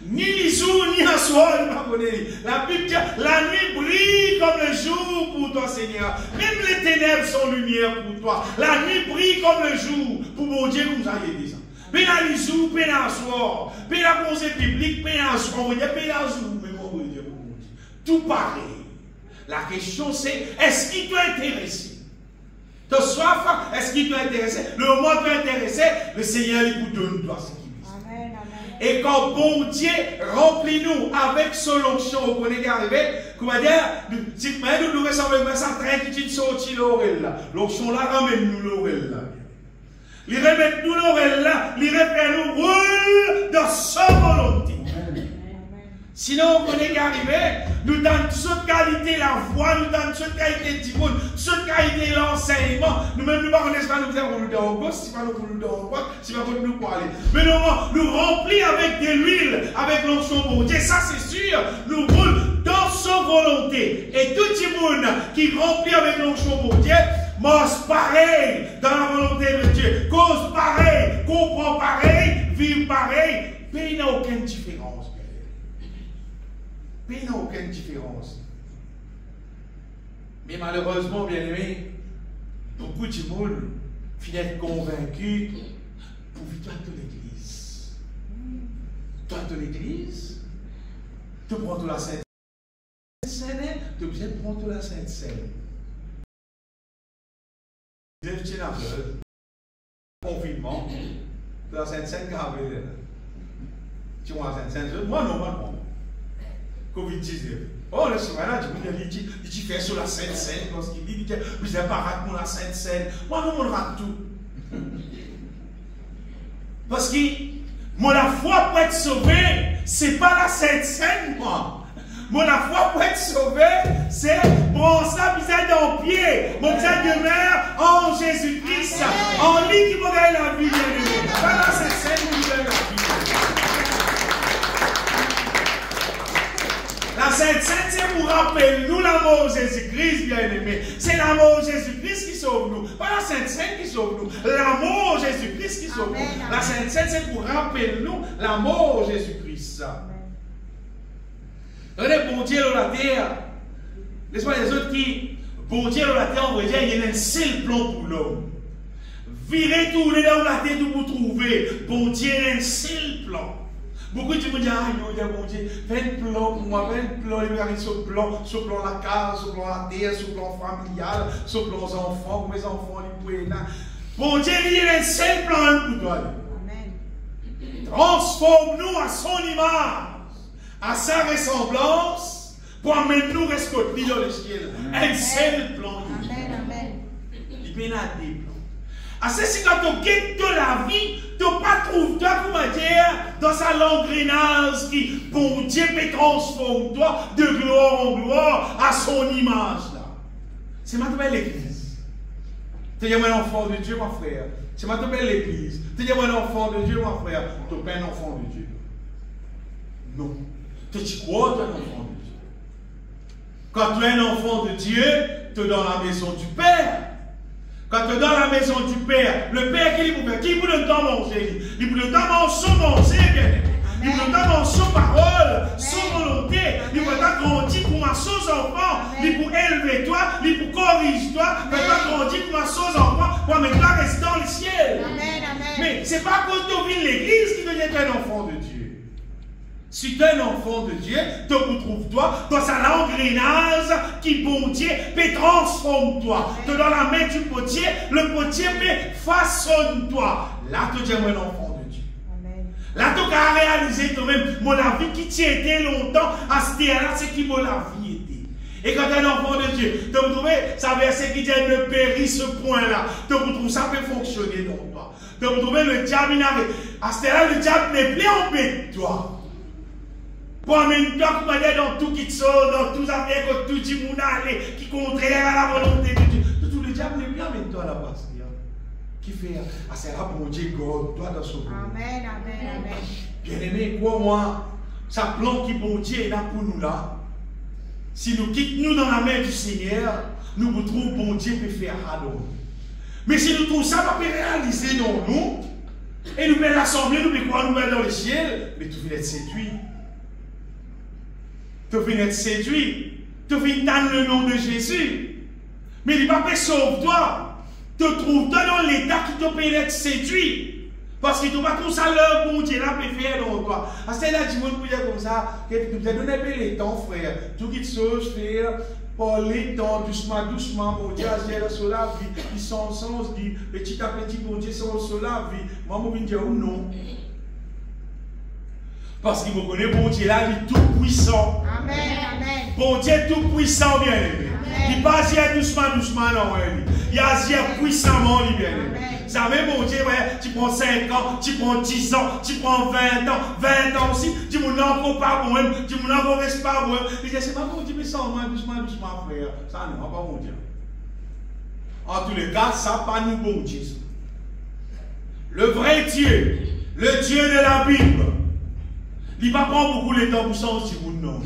Ni les jours, ni un soir, il n'a pas connu. La Bible dit, la nuit brille comme le jour pour toi, Seigneur. Même les ténèbres sont lumière pour toi. La nuit brille comme le jour pour mon Dieu, vous avez dit ça. Peine à les jours, peine à soir, peine à congé public, peine à soir, peine à jour, mais mon tout pareil. La question c'est, est-ce qu'il t'a intéressé? Ta soif, est-ce qu'il t'a intéressé? Le moment t'a intéressé, le Seigneur lui donne-toi ce qu'il veut. Amen, amen. Et quand bon Dieu remplit-nous avec son onction, vous connaissez arrivé, comment dire, si nous ressemblons à ça, train qui sorti l'oreille là. L'onction là ramène-nous l'oreille là. Il remet nous l'oreille là, il remet nous roule dans sa volonté. Sinon, on connaît qu'arriver, nous donnons toute cette qualité la voix, nous donnons toute cette qualité du monde, toute cette qualité l'enseignement. Nous-mêmes, nous ne connaissons pas, nous faisons nous dans au gauche, si pas nous nous dans au droite, si pas nous pour aller. Mais nous remplis avec de l'huile, avec l'onction pour Dieu. Ça, c'est sûr, nous roulons dans sa volonté. Et tout le monde qui remplit avec l'onction pour Dieu, mange pareil dans la volonté de Dieu, cause pareil, comprend pareil, vit pareil, mais il n'y a aucune différence. Mais il n'y a aucune différence. Mais malheureusement, bien aimé, beaucoup de monde finissent convaincus pour toi de l'église. Toi de l'église, tu prends toute la Sainte Seine, tu es obligé de prendre toute la Sainte Seine. Confinement, de la Sainte Seine, tu vois la Sainte Seine, moi non, moi non. Covid-19. Oh, le souverain, il fait sur la Sainte Seine, parce qu'il dit que vous n'avez pas raté la Sainte Seine. Moi, non, on rate tout. Parce que moi, la foi pour être sauvé, c'est pas la Sainte Seine, moi. Moi, la foi pour être sauvé, c'est bon, ça, visage dans le pied. Mon visage demeure en Jésus-Christ. En lui qui me gagne la vie, bien aimé. Pas la Sainte Seine, vous gagne la vie. La Sainte Seine, c'est pour rappeler nous l'amour de Jésus-Christ, bien-aimé. C'est l'amour de Jésus-Christ qui sauve nous. Pas la Sainte Seine qui sauve nous. L'amour de Jésus-Christ qui sauve nous. La Sainte Seine, c'est pour rappeler nous l'amour de Jésus-Christ. Regardez, bon Dieu dans la terre. Laisse-moi les autres qui, bon Dieu dans la terre, on va dire, il y a un seul plan pour l'homme. Virez tourner dans la terre pour trouver. Bon Dieu a un seul plan. Beaucoup de gens disent, ah, bon Dieu, fais un plan pour moi, fais un plan, il y a ce plan la case, ce plan la terre, ce plan familial, ce plan aux enfants, pour mes enfants, les poètes. Bon Dieu, il y a un seul plan pour toi. Amen. Transforme-nous à son image, à sa ressemblance, pour amener nous respecter dans le ciel. Un seul plan. Amen, amen. Il y a des plans. C'est si quand tu quittes de la vie, tu ne pas trouver toi, comment dire, dans sa l'engrenage qui, bon Dieu, peut transformer toi de gloire en gloire à son image. C'est ma belle l'église. Tu es un enfant de Dieu, mon frère. C'est ma belle l'église. Tu es un enfant de Dieu, mon frère. Tu n'es pas un enfant de Dieu. Non. Tu crois que tu es un enfant de Dieu. Quand tu es un enfant de Dieu, tu es dans la maison du Père. Quand tu es dans la maison du Père, le Père qui vous donne dans manger, il vous donne dans son manger, il vous donne dans son parole, son volonté, il vous donne grandir pour ma sauce enfant, il pour élever toi, il pour corriger toi, il va grandir pour ma sauce enfant, pour mettre toi rester dans le ciel. Mais ce n'est pas à cause de l'église qui devient un enfant de Dieu. Si tu es un enfant de Dieu, tu retrouves-toi dans sa l'engrenage qui, bon Dieu, peut transformer-toi. Tu es dans la main du potier, le potier peut façonne-toi. Là, tu es un enfant de Dieu. Amen. Là, tu as réalisé toi-même, mon la vie qui t'y était longtemps, à ce terre-là, c'est qui mon la vie était. Et quand tu es un enfant de Dieu, tu retrouves ça verset qui dit ne périt ce point-là. Tu retrouves ça peut fonctionner dans toi. Tu retrouves le diable, à ce terre-là, le diable n'est plus en paix de toi. Pour amener toi, dans tout qui te sort, dans tout affaire, que tout le monde allait, qui contraire à la volonté de Dieu. Tout le diable n'est bien avec toi là-bas. Qui fait, c'est là pour Dieu, God, toi dans son monde. Amen, amen, amen. Bien-aimé, crois-moi, ça plan qui bon Dieu est là pour nous là. Si nous quittons nous dans la main du Seigneur, nous vous trouvons bon Dieu peut faire à nous. Mais si nous trouvons ça, pas réaliser dans nous, et nous pouvons l'assembler, nous pouvons croire nous mettre dans le ciel, mais tout va être séduit. Tu viens être séduit. Tu viens dans le nom de Jésus. Mais il ne va pas sauver toi. Tu trouves dans l'état qui te peut être séduit. Parce que tu vas comme ça, le bon Dieu là, peut faire dans toi. À ce là, tu peux dire comme ça, que tu as donné les temps, frère. Tout qui chose, frère, parler temps, doucement, doucement, mon Dieu, sur la vie. Ils sont sans dit, petit à petit, mon Dieu, sur la vie. Moi, je vais dire non. Parce qu'il me connaît, bon Dieu là, il est tout puissant. Amen, amen. Bon Dieu tout puissant, bien aimé. Il passe doucement, doucement, non, il y a puissamment, bien aimé. Ça même bon Dieu, ouais, tu prends 5 ans, tu prends 10 ans, tu prends 20 ans aussi, tu m'en encore pas bon, tu m'en encore reste pas bon. Il dit, c'est pas bon Dieu, mais ça, doucement, doucement, frère. Ça, non, pas bon Dieu. En tous les cas, ça, pas nous, bon Dieu. Le vrai Dieu, le Dieu de la Bible, il va prendre beaucoup de temps pour ça aussi, vous non.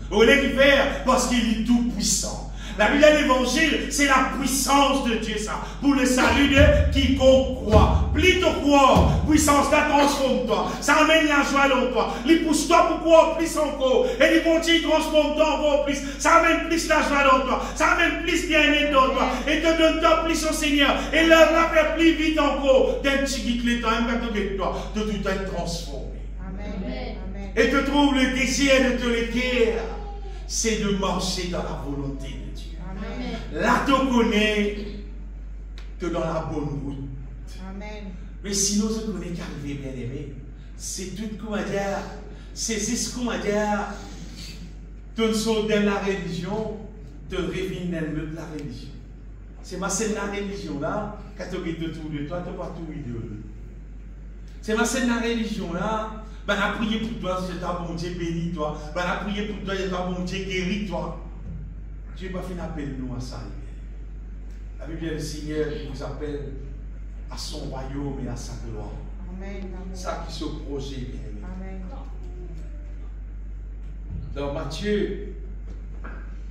Vous voulez qu'il fait parce qu'il est tout puissant. La Bible de l'évangile, c'est la puissance de Dieu, ça. Pour le salut de quiconque croit. Plus tu crois, puissance là transforme-toi. Ça amène la joie dans toi. Il pousse-toi pour croire plus encore. Et il continue de transformer-toi encore plus. Ça amène plus la joie dans toi. Ça amène plus bien-être dans toi. Et te donne-toi plus au Seigneur. Et l'heure va faire plus vite encore. D'un petit guide les temps, même quand tu es toi, de tout être transformé. Amen. Et te trouve le désir de te l'équerre, c'est de marcher dans la volonté de Dieu. Amen. Là, tu connais que dans la bonne route. Amen. Mais sinon, je connais qu'arriver bien aimé. C'est tout, comment dire, c'est ce qu'on va dire, tu sors dans la religion, tu reviens dans de la religion. C'est la religion là, quand tu es autour de toi, tu n'as pas tout idéologue. C'est la religion là. Ben, a prié pour toi, c'est ta bon Dieu béni toi. Ben, a prié pour toi, c'est ta bon Dieu guéri toi. Dieu n'a pas fait appel nous à ça. La Bible, le Seigneur vous appelle à son royaume et à sa gloire. Amen. Ça qui se projette, bien aimé. Amen. Dans Matthieu,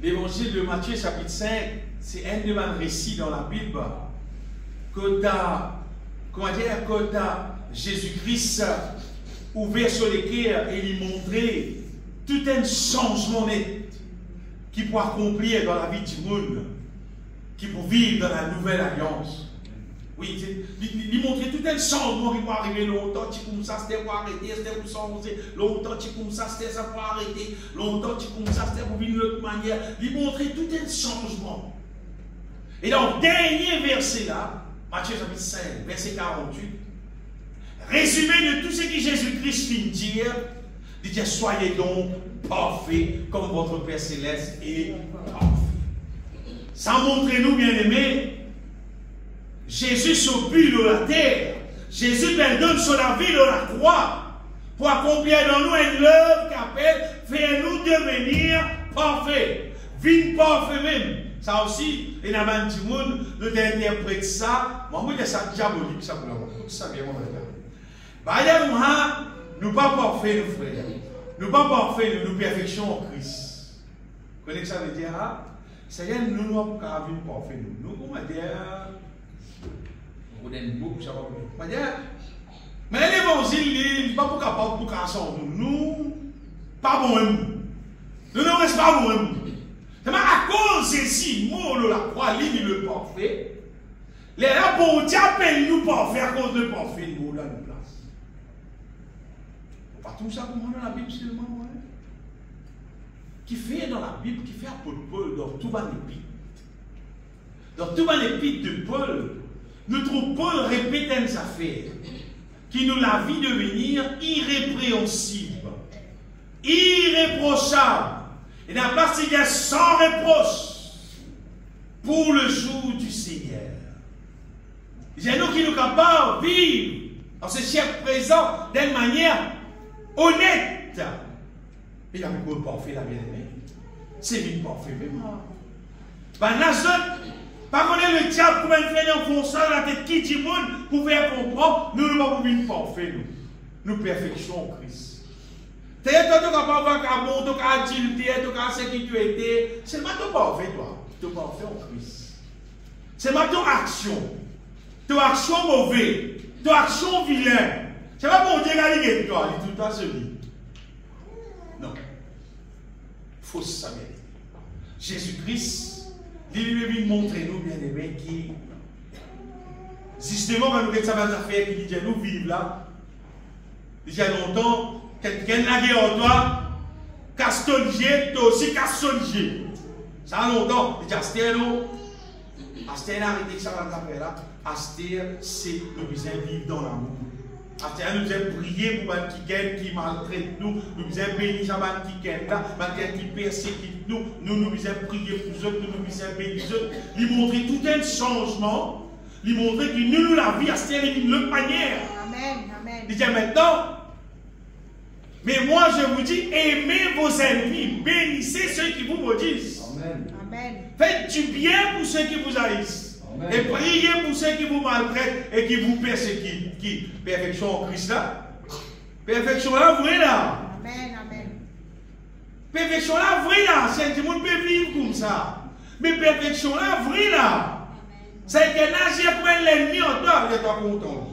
l'évangile de Matthieu, chapitre 5, c'est un des récits dans la Bible que tu as Jésus-Christ ouvert sur les cœurs et lui montrer tout un changement net qui peut accomplir dans la vie du monde, qui peut vivre dans la nouvelle alliance. Oui, lui montrer tout un changement qui peut arriver longtemps, tu comme ça, c'était pour arrêter, c'était pour changer, longtemps, tu comme ça, c'était ça pour arrêter, longtemps, tu comme ça, c'était pour vivre d'une autre manière. Lui montrer tout un changement. Et dans le dernier verset là, Matthieu chapitre 5, verset 48, résumé de tout ce que Jésus-Christ vient dire, il dit soyez donc parfaits comme votre Père Céleste est parfait. Ça montre-nous, bien aimés, Jésus s'opplie de la terre, Jésus donne sur la vie de la croix pour accomplir dans nous une œuvre qui appelle faire-nous devenir parfaits, vivre parfaits même. Ça aussi, il y a un petit monde, nous interprète ça, moi je dis ça diabolique, ça pour l'avoir, ça vient mon frère. Bah, nous ne pas parfaits, nos frères. Nous ne pas parfaits, nous perfection en Christ. Vous connaissez ce que ça veut dire? C'est-à-dire nous ne sommes pas parfaits. Nous, comment dire? On aime beaucoup, ça va dire. Mais l'évangile, il n'est pas pour capable pour casser nous. Pas bon, nous ne restons pas bon. C'est à cause de ces mots de la croix, il est le parfait. Les bons Dieu appellent nous parfaits à cause de parfait, nous là nous place. Pas tout ça comprendre dans la Bible seulement, ouais. Qui fait dans la Bible, qui fait apôtre Paul dans tout l'épître. Dans tout l'épître de Paul, nous trouvons Paul répéter des affaires qui nous la vie devenir irrépréhensible, irréprochable, et n'a pas signé sans reproche pour le jour du Seigneur. C'est nous qui nous capables de vivre dans ce siècle présent d'une manière honnête. Et il y a beaucoup de parfait, la bien-aimée. C'est vite parfait, même. Ben, pas qu'on est le diable pour faire enfoncer la tête qui dit monde pour faire comprendre, nous ne pouvons pas vivre parfait, nous perfection en Christ. Tu es capable d'avoir un bon, tu as utilité, tu as sécurité. C'est pas ton parfait, toi. Tu es parfait en Christ. C'est pas ton action. Ton action mauvaise. Ton action vilaine. C'est pas mon Dieu qui a dit toi. Il dit tout le temps celui. Non. Il faut savoir. Jésus-Christ, il vient montrer nous, bien aimés, qui Justement, quand nous avons ça affaire qui dit nous vivons là, il y a longtemps, quelqu'un n'a gué en toi, castolier, toi aussi castolier. Ça a longtemps, il dit Astère, non. Astère n'a arrêté que ça va faire là. Astère, c'est nous devons vivre dans l'amour. Astère, nous devons prier pour les qui maltraitent nous. Nous devons bénir les qui persécutent nous. Nous devons prier pour eux, nous devons bénir eux. Lui montrer tout un changement. Lui montrer que nous, la vie, Astère, est d'une autre manière. Amen. Amen. Il dit maintenant, mais moi je vous dis, aimez vos ennemis, bénissez ceux qui vous maudissent. Amen. Amen. Faites du bien pour ceux qui vous haïssent. Amen. Et priez pour ceux qui vous maltraitent et qui vous persécutent. Qui? Perfection en Christ là. Perfection là, vrai là. Amen. Amen. Perfection là, vrai là. C'est tout le monde peut vivre comme ça. Mais perfection là, vrai là. C'est que là, j'ai pris l'ennemi en toi, vous êtes pas content.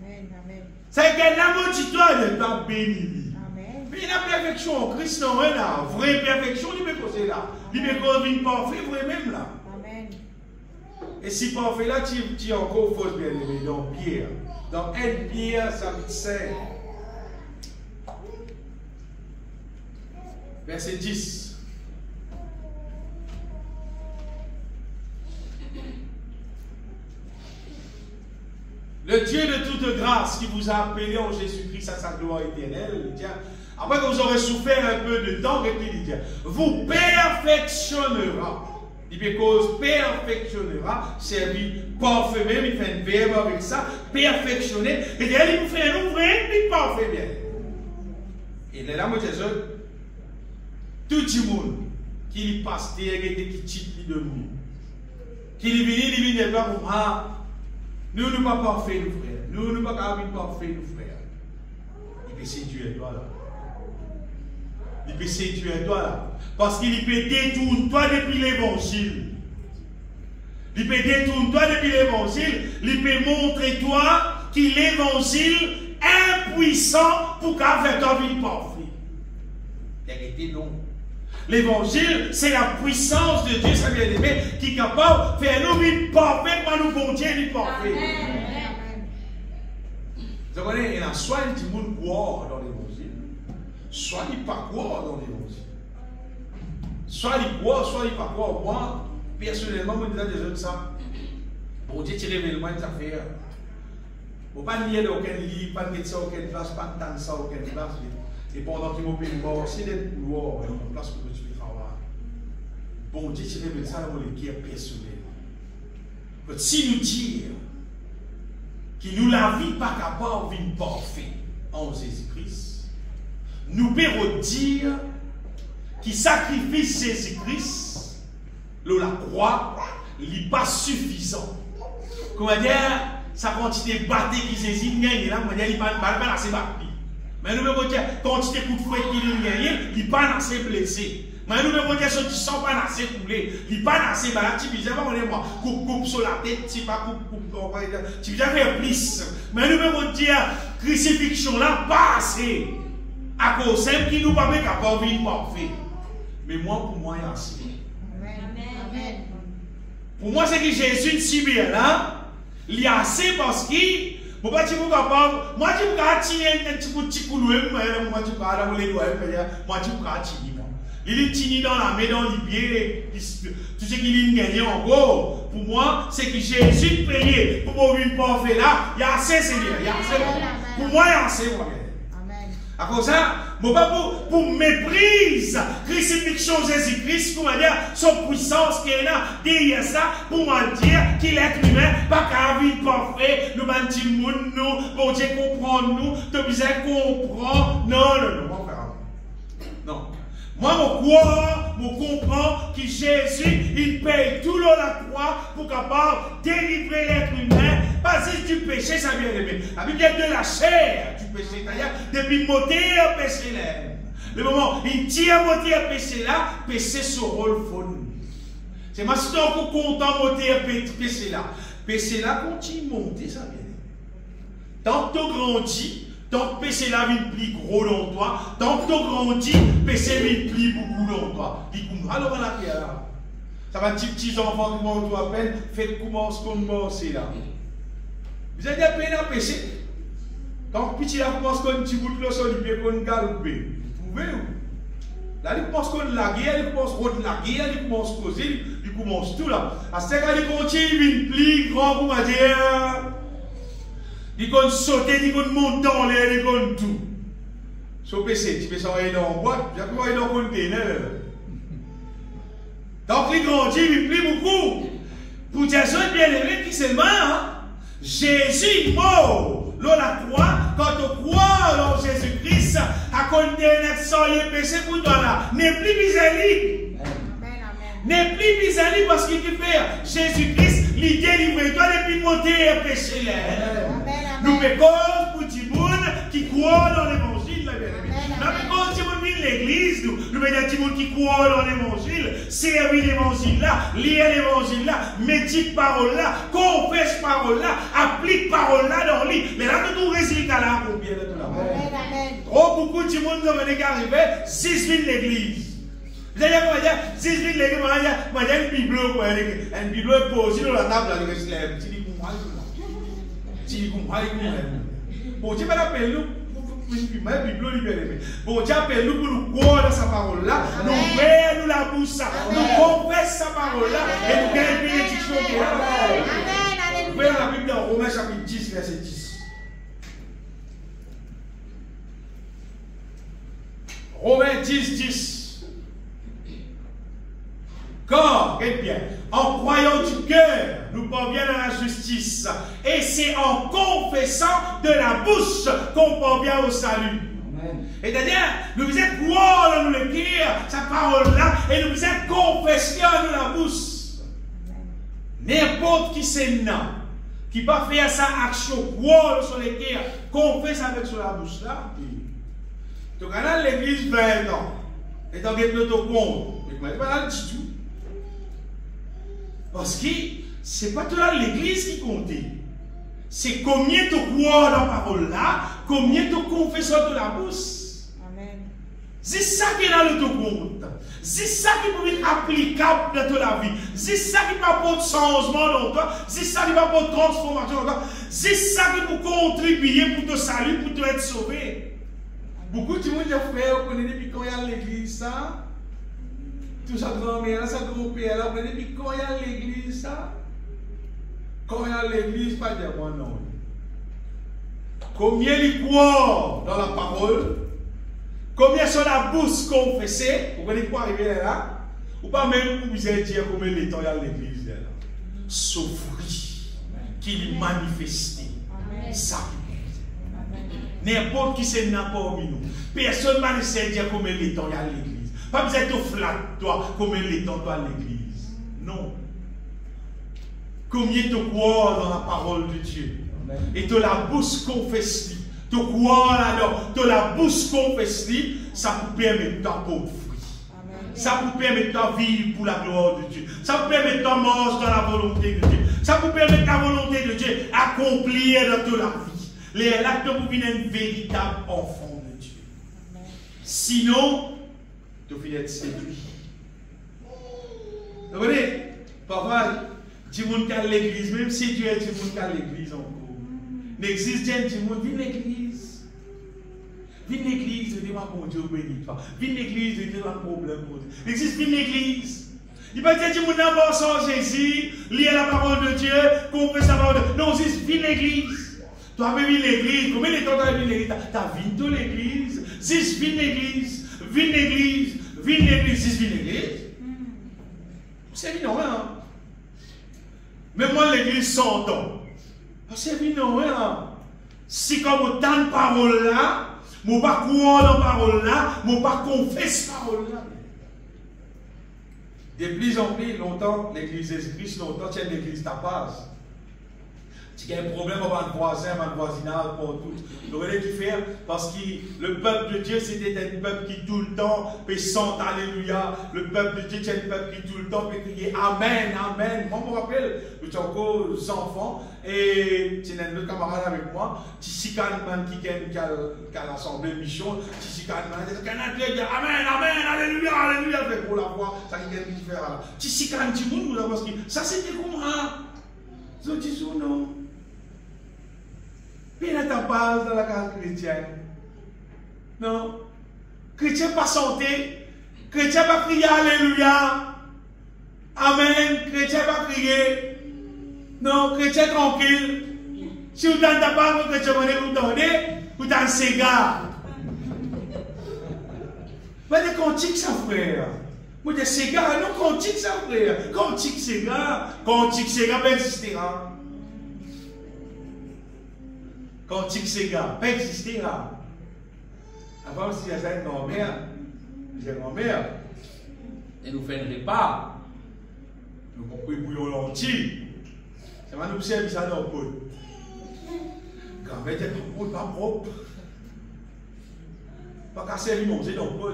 Amen. Amen. C'est que là, mon toi, vous êtes pas béni. Amen. Mais la perfection en Christ, non, là. Vraie perfection, il peut causer là. Il peut causer parfait, vrai même là. Amen. Et si parfait là, tu es encore fausse bien aimé dans Pierre. Dans 1 Pierre, chapitre 5. Verset 10. Le Dieu de toute grâce qui vous a appelé en Jésus-Christ à sa gloire éternelle, il dit, après que vous aurez souffert un peu de temps, il dit, vous perfectionnera. Il dit, cause perfectionnera, servi parfait même, il fait un verbe avec ça, perfectionner, et il vous fait un ouvrier, puis parfait bien. Et là, moi, je dis, tout le monde qui passe, qui tite de nous, qui vient pas pour moi. Nous ne sommes pas parfaits, nous frères. Nous ne sommes pas parfaits, nous frères. Il peut séduire toi là. Il peut séduire toi là. Parce qu'il peut détourner toi depuis l'évangile. Il peut détourner toi depuis l'évangile. Il peut montrer toi que l'évangile est impuissant pour faire ta vie parfaite. Vérité non. L'évangile, c'est la puissance de Dieu, ça vient d'aimer, qui est capable de faire nous vivre parfaitement, nous bon Dieu, nous parfait. Vous comprenez, il y a soit un petit monde croire dans l'évangile, soit il ne pas croire dans l'évangile. Soit il croit, soit il ne pas croire. Moi, personnellement, je me dis déjà ça. Bon Dieu, tu révèles moi une affaire. Il ne faut pas nier aucun livre, pas de ça, aucune place, pas de ça, aucune place. Et pendant qu'il m'a payé mort, c'est d'être mort, il y a une place pour que je puisse travailler. Bon Dieu, tu révèles ça dans les guerres personnelles. Si nous disons que nous la vie pas capable de vivre parfait en Jésus-Christ, nous pouvons dire que sacrifice Jésus-Christ, la croix, n'est pas suffisant. Comment dire, sa quantité de bâté qui Jésus gagne, là, il n'est pas assez bâti. Mais nous pouvons dire, quantité de coups de fouet qu'il gagne, il n'est pas assez blessé. Mais nous pouvons dire, ceux qui ne sont pas assez coulés, il n'est pas assez malade, tu peux jamais moi, coupe sur la tête, tu pas tu peux jamais faire plus. Mais nous pouvons dire, crucifixion là, pas assez. À cause de qui nous pas capable de vivre parfait. Mais moi, pour moi, il y a assez. Amen. Pour moi, c'est que Jésus si bien là, il y a assez parce qu'il. Moi, je suis capable. Moi, je suis capable de tirer un petit coup de l'ouest. Moi, je suis capable de moi, je suis capable de tirer. Il est tini dans la main, dans les pieds. Tout ce qu'il a gagné en gros. Pour moi, c'est que Jésus payé pour mon vie parfait là. Il y a assez, Seigneur. Il y a assez. Pour moi, il y a assez. Amen. À cause de ça, pour méprise, crucifixion Jésus-Christ, pour dire son puissance qui est là, derrière ça, pour me dire qu'il est humain, pas qu'à vivre parfait, nous bâtissons nous, bon Dieu comprend nous, tu besoin comprendre. Non. Non. Moi, je comprends que Jésus, il paye tout le la croix pour capable délivrer l'être humain. Pas juste du péché, ça vient de la Bible dit de la chair du péché. C'est-à-dire, depuis moteur péché là. Le moment, il tire moteur péché là, péché sur rôle fond. C'est moi, si tu es encore content moteur péché là. Péché là continue de monter, ça vient. Tant que tu grandis, tant que péché là vient plus gros dans toi, tant que tu grandis, péché vient plus beaucoup dans toi. Alors on a là. Ça va dire petits enfants qui m'ont à peine, faites commencer là. Vous avez des peines à pécher. Quand petit là pense qu'on petit bout de sur le pied qu'on galope. Vous pouvez là il pense qu'on la guerre, il pense qu'on la guerre, il commence causer, il commence tout là. À ce moment il continue une pli grand pour dire il compte sauter, il compte monter en l'air, il compte tout. Sur PC, tu peux s'envoyer dans la boîte, tu peux aller dans le conteneur. Donc il grandit, il plie beaucoup. Pour dire ça, bien aimé, qui c'est mort. Jésus mort. Là, la croix, quand on croit en Jésus-Christ, à condamner sans les péchés pour toi là, n'est plus miséricorde. N'est plus miséricorde parce qu'il fait Jésus-Christ, il délivre toi depuis monter et pécher là. Nous mettons pour tout le monde qui croit dans l'évangile, là, bien aimé. Nous mettons tout le monde vient l'église, nous mettons tout le monde qui croit dans l'évangile, servir l'évangile là, lire l'évangile là, médite parole là, confesse parole là, applique parole là dans lui. Mais là, nous résultat là, combien de tout là. Trop beaucoup de monde qui arrivé, 6 000 l'église. Vous allez dire, 6 000 l'église, moi, j'ai une Bible, une Bible posée sur la table, là, le reste, bon, Dieu appelle nous bon, Dieu appelle nous pour nous croire dans sa parole là, nous ouvrons nous la bouche, nous confessons sa parole là, et nous gagnons une bénédiction qui est là. Vous voyez la Bible dans Romains chapitre 10, verset 10. Romains 10, 10. Quand, regardez bien, en croyant du cœur, nous parviens à la justice. Et c'est en confessant de la bouche qu'on parvient au salut. C'est-à-dire, nous faisons croire dans le cœur, sa parole-là, et nous faisons confesser dans la bouche. N'importe qui c'est non, qui va faire sa action, croire sur le cœur, confesse avec sur la bouche-là. Donc, on a l'église 20 ans, et donc, il y a notre compte. Mais je ne vais pas du tout. Parce que ce n'est pas tout l'église qui compte. C'est combien tu crois dans la parole là, combien tu confesses de la bouche. Amen. C'est ça qui est dans le compte. C'est ça qui peut être applicable dans ta vie. C'est ça qui peut apporter changement dans toi. C'est ça qui peut apporter transformation dans toi. C'est ça qui peut contribuer pour te saluer, pour te être sauvé. Beaucoup de monde a fait, on connaît depuis quand il y a l'église ça. Tout sa grand-mère, sa grand-père, là, depuis quand il y a l'église, ça? Quand il y a l'église, pas dire moi non. Combien ils croient dans la parole? Combien sur la bouche confessée? Vous voyez quoi arriver là? Ou pas même vous vous dire combien de temps il y a l'église là? Sauf fruit qu'il manifesté. Ça qui n'importe qui c'est n'importe qui nous. Personne ne sait dire combien de temps il y a l'église. Pas besoin de flatter toi combien de temps tu as à l'église. Non. Combien tu crois dans la parole de Dieu. Amen. Et de la bouche confesse-lui. Tu crois là-dedans. De la bouche confesse-lui. Ça vous permet de t'apporter fruit. Ça vous permet de vivre pour la gloire de Dieu. Ça vous permet de manger dans la volonté de Dieu. Ça vous permet de la volonté de Dieu accomplir dans toute la vie. Les actes vous devenez un véritable enfant de Dieu. Amen. Sinon, tu finis d'être séduit. Vous voyez, parfois, du monde qui a l'église, même si Dieu est du monde qui a l'église encore. N'existe pas du monde, viens l'église. Viens l'église, je dis moi mon Dieu béni toi. Viens l'église, je dis moi problème pour Dieu. N'existe pas l'église. Il va dire du monde d'abord sans Jésus, lire la parole de Dieu, confesse la parole de Dieu. Non, c'est viens l'église. Tu as vu l'église, combien de temps tu as vu l'église? Tu as vu de l'église, c'est viens l'église. Viens l'église, viens l'église, viens l'église. C'est évident, hein? Mais moi, l'église 100 ans. C'est évident, hein? Si comme autant de paroles là, je ne vais pas croire dans la parole là, je ne vais pas confesser la parole là. De plus en plus, longtemps, l'église Jésus-Christ, longtemps, c'est l'église tapas. Si il y a un problème avec le voisin, avec le voisinage, pour tout. Vous voyez qui faire? Parce que le peuple de Dieu, c'était un peuple qui tout le temps peut chanter Alléluia. Le peuple de Dieu, c'est un peuple qui tout le temps peut crier Amen, Amen. Moi, je me rappelle, j'étais encore enfant, et c'est un autre camarade avec moi, Tissikan Man qui a l'assemblée mission, Tissikan Man, il dit Amen, Amen, Alléluia, Alléluia, pour la voix, ça qui vient de faire là. Tissikan Timoun, parce que ça c'était comment? Ça dit non. Puis il n'entend pas dans la case chrétienne. Non. Chrétien pas chanter. Chrétien pas crier Alléluia. Amen. Chrétien pas crier. Non, chrétien tranquille. Si vous n'entendez pas, vous chrétien vous donnez, vous êtes un cigare. Vous êtes cantique ça, frère. Vous êtes cigare, non, cantique ça, frère. Cantique cigare, persistera. Cantique cigare, persistera. Avant, si il y a une grand-mère, elle nous fait un repas. Nous comprenons bouillon lentille. Ça va nous servir ça dans le pot. Grand-mère, c'est pas propre. Pas qu'à servir manger dans le pot.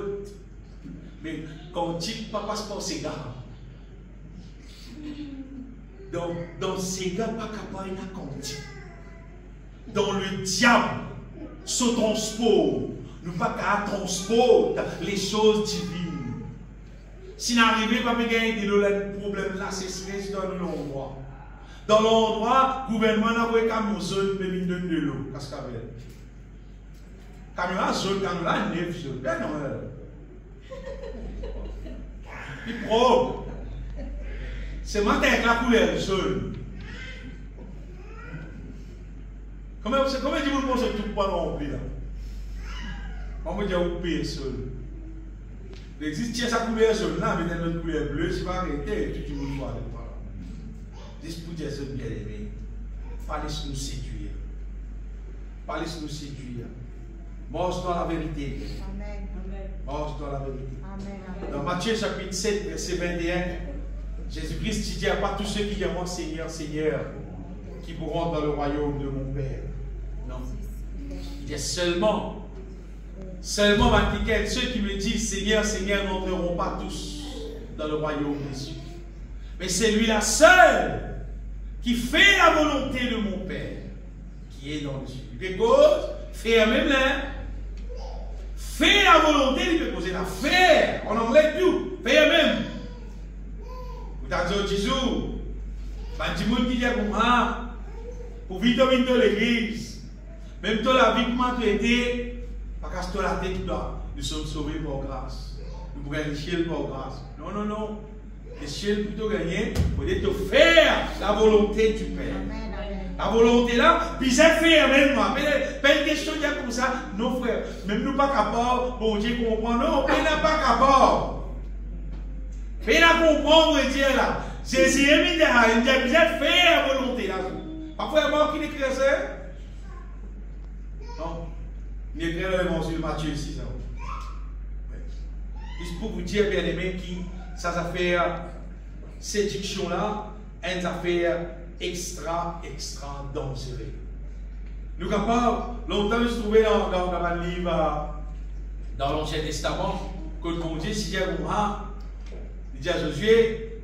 Mais cantique, pas passe par cigare. Dans le cigare, pas capable de cantique. Dans le diable, se transpose. Nous pas qu'à transporter les choses divines. Si nous n'arrivons pas à gagner des problèmes là, c'est stress dans l'endroit. Dans l'endroit, le gouvernement n'a pas camion zone de mine de l'eau. Qu'est-ce qu'il y a? Camion à zone, camion à 9 zones. Ben non. Il est propre. C'est maintenant avec la couleur jaune. Comment dis-vous que c'est tout pas rempli là? Comment dire vous payez seul? Il existe sa couleur jaune là, mais dans notre couleur bleue, c'est pas arrêté, tout le monde voit. Dis pour dire ce bien aimé, pas laisse nous séduire. Pas laisse nous séduire. Marche dans la vérité. Amen. Marche dans la vérité. Amen. Dans Matthieu chapitre 7, verset 21, Jésus-Christ dit à pas tous ceux qui disent moi Seigneur, Seigneur, qui pourront dans le royaume de mon Père. Non. Il dit seulement ceux qui me disent Seigneur, Seigneur n'entreront pas tous dans le royaume des cieux. Mais c'est lui-là seul qui fait la volonté de mon Père qui est dans les cieux. Des causes, faire même là. Faire la volonté, il peut poser la faire. On enlève tout. Faire même. Vous avez dit Jésus, il y a des gens qui disent pour vite dans l'église, même toi la vie que m'a traité, parce que toi la tête là, nous sommes sauvés par grâce. Nous pouvons gagner ciel par grâce. Non, non, non. Le ciel plutôt gagner, pour te faire la volonté du Père. Amen. La volonté là, puis c'est faire même moi. Pas une question de dire comme ça, non frère, même nous pas capables, bon Dieu comprend, non, on n'est pas capable. Mais la comprendre, Dieu là, Jésus est mis derrière, il dit, vous êtes fait la volonté là. Parfois, il y a mort qui écrit ça. Non, il écrit dans l'évangile de Matthieu 6. Juste pour vous dire, bien aimé, qui ça affaire, séduction là, une affaire extra dangereux. Nous capables, longtemps je trouvais dans un livre, dans l'Ancien Testament, que mon Dieu, si j'ai il dit à Josué,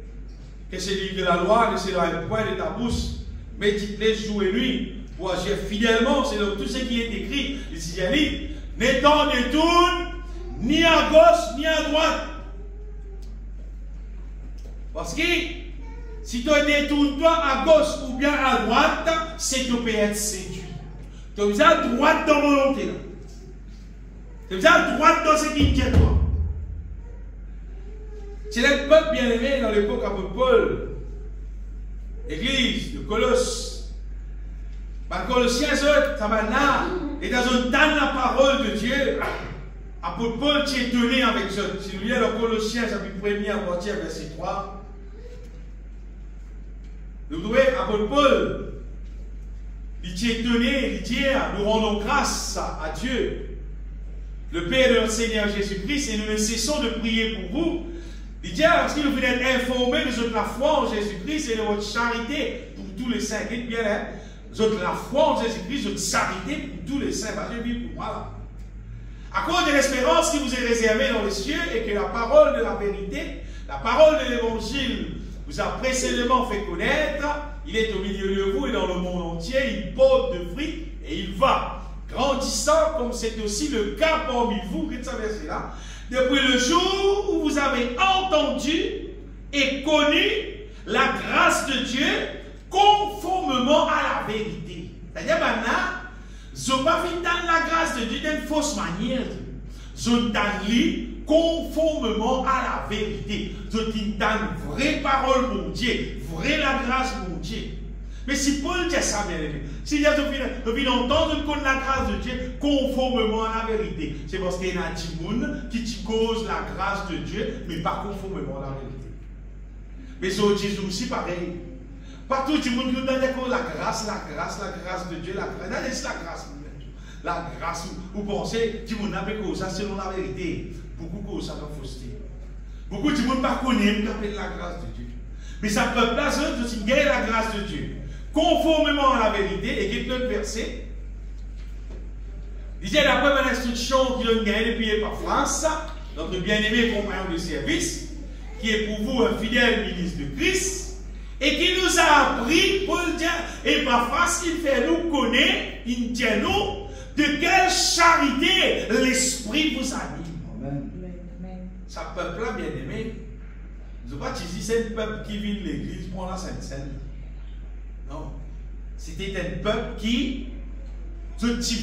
que c'est le livre de la loi, que c'est le point de ta bouche, médite-les jour et nuit, pour agir fidèlement, c'est dans tout ce qui est écrit, ici il dit, n'étant détourne ni à gauche ni à droite. Parce que si tu détournes-toi à gauche ou bien à droite, c'est que tu peux être séduit. Tu es à droite dans volonté. Tu es à droite dans ce qui tient toi. C'est le peuple bien aimé dans l'époque apôtre Paul. L'église de Colosse. Par Colossiens, ça va là. Et dans un temps de la parole de Dieu, apôtre Paul t'est étonné avec ça. Si vous lisez dans Colossiens, chapitre 1er à partir verset 3. Vous trouvez, apôtre Paul, il t'est étonné, il dit, nous rendons grâce à Dieu, le Père de notre Seigneur Jésus-Christ, et nous ne cessons de prier pour vous. Il dit, parce qu'il vous êtes informés de la foi en Jésus-Christ et de votre charité pour tous les saints. Dites bien, hein, de la foi en Jésus-Christ, de charité pour tous les saints. J'ai vu pour moi là. À cause de l'espérance qui vous est réservée dans les cieux et que la parole de la vérité, la parole de l'évangile vous a précédemment fait connaître, il est au milieu de vous et dans le monde entier, il porte de fruits et il va grandissant comme c'est aussi le cas parmi vous, que ça verset là, depuis le jour où vous avez entendu et connu la grâce de Dieu conformément à la vérité. C'est-à-dire maintenant, Je ne pas dans la grâce de Dieu d'une fausse manière. Je t'en conformément à la vérité. Je t'en vraie parole, mon Dieu. Vraie la grâce, mon Dieu. Mais si Paul dit ça, bien aimé, s'il y a de entendre la grâce de Dieu conformément à la vérité, c'est parce qu'il y a des gens qui cause la grâce de Dieu, mais pas conformément à la vérité. Mais sur Jésus aussi, pareil. Partout, tout le monde qui nous donne la grâce de Dieu, la grâce. La grâce, vous pensez, tout le monde n'a pas cause ça selon la vérité. Beaucoup cause ça dans la fausseté. Beaucoup de monde ne connaissent pas la grâce de Dieu. Mais ça peut placer de gagner la grâce de Dieu. Conformément à la vérité, et qui est notre verset. Il disait d'après l'instruction qui a gagné depuis par France, notre bien-aimé compagnon de service, qui est pour vous un fidèle ministre de Christ, et qui nous a appris, Paul dit, et par face, il fait nous connaître, il tient nous, de quelle charité l'Esprit vous anime. Amen. Ça peuple-là, bien-aimé, je ne sais pas si c'est un peuple qui vit de l'église pour la Sainte-Seine. Non. C'était un peuple qui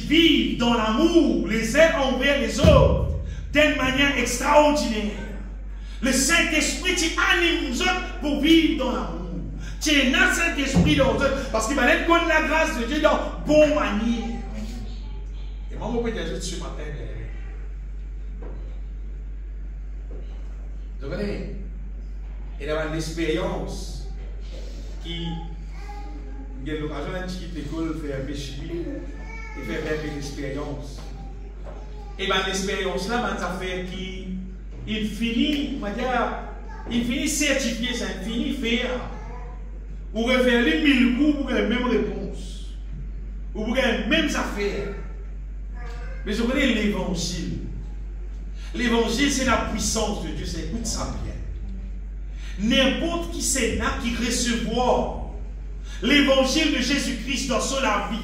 vit dans l'amour les uns envers les autres d'une manière extraordinaire. Le Saint-Esprit qui anime nous autres pour vivre dans l'amour. Tu es dans le Saint-Esprit dans nous autres parce qu'il va être comme la grâce de Dieu dans bonne manière. Et moi, je peux dire ce matin. Vous voyez, il y a une expérience qui. Il y a l'occasion d'un petit école faire un péché et faire une expérience. Et bien l'expérience là, ça fait qu'il finit certifié, ça finit faire. Ou refaire les 1000 coups pour la même réponse. Ou pour les mêmes affaires. Mais je connais l'évangile. L'évangile, c'est la puissance de Dieu. C'est écoute ça bien. N'importe qui c'est là qui recevoir l'évangile de Jésus-Christ dans son vie,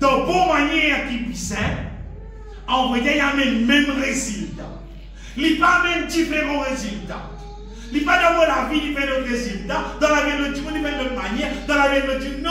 dans bonne manière qui puisse, en vrai, il y a le même résultat. Il n'y a pas même différents résultats. Il n'y a pas dans la vie, il fait d'autres résultats. Dans la vie de Dieu, il fait d'autres manières. Dans la vie de Dieu, non.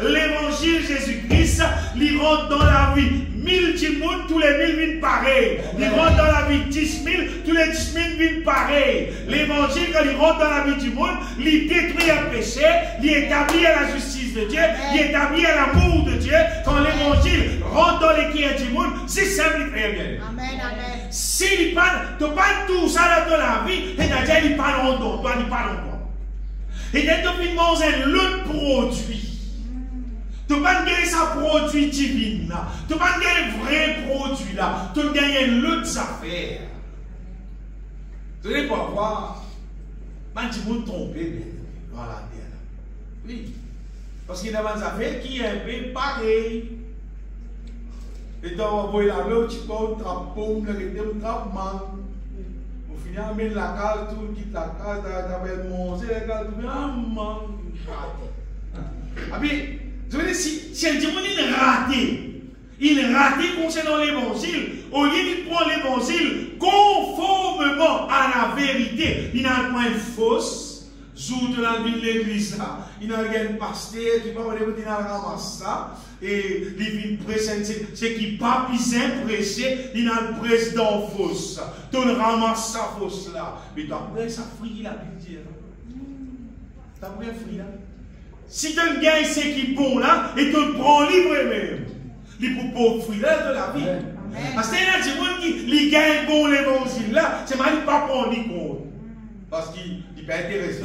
L'évangile Jésus-Christ, il rentre dans la vie. 1000 timounes, tous les 1000 viennent pareil. Il rentre dans la vie 10 000, tous les 10 000 viennent pareil. L'évangile, quand il rentre dans la vie du monde, il détruit un péché, il établit la justice de Dieu, il établit l'amour de Dieu. Quand l'évangile rentre dans les cœurs du monde, c'est simple, il fait bien. Amen, amen. S'il parle, tu parles tout ça dans la vie, c'est-à-dire qu'il parle en toi, toi, il parle en toi. Et dès que tu manges l'autre produit, tu ne pas gagner sa produit divin là. Tu ne pas gagner vrai produit là. Tu gagnes l'autre affaire. Tu ne peux pas voir. Man, tu peux te tromper dans la terre. Oui. Parce qu'il y a des affaires qui sont un peu pareilles. Et tu envoies la main, tu peux un trappe-pomme, un trappe-man. Au final, on met la case, tout le monde quitte la case, tu as mangé la case, tu as ah bien, je veux dire, si un démon il raté concernant l'évangile, au lieu de prendre l'évangile conformément à la vérité, il n'a pas une fausse, jour de la vie de l'église, il n'a pas un pasteur qui va aller ramasser ça, et il vient prêcher, c'est qui pas bien prêcher, il a le président fausse, tu ramasses sa fausse là, mais tu as pris ça fruit la Bible. Tu as pris un fruit là. Si tu as un gars c'est qui est bon là, et tu le prends libre même. Il faut pas fruit là de la vie. Parce que là, c'est moi qui gagne bon l'évangile là, c'est moi qui pas prendre ni compte. Parce qu'il n'est pas intéressé.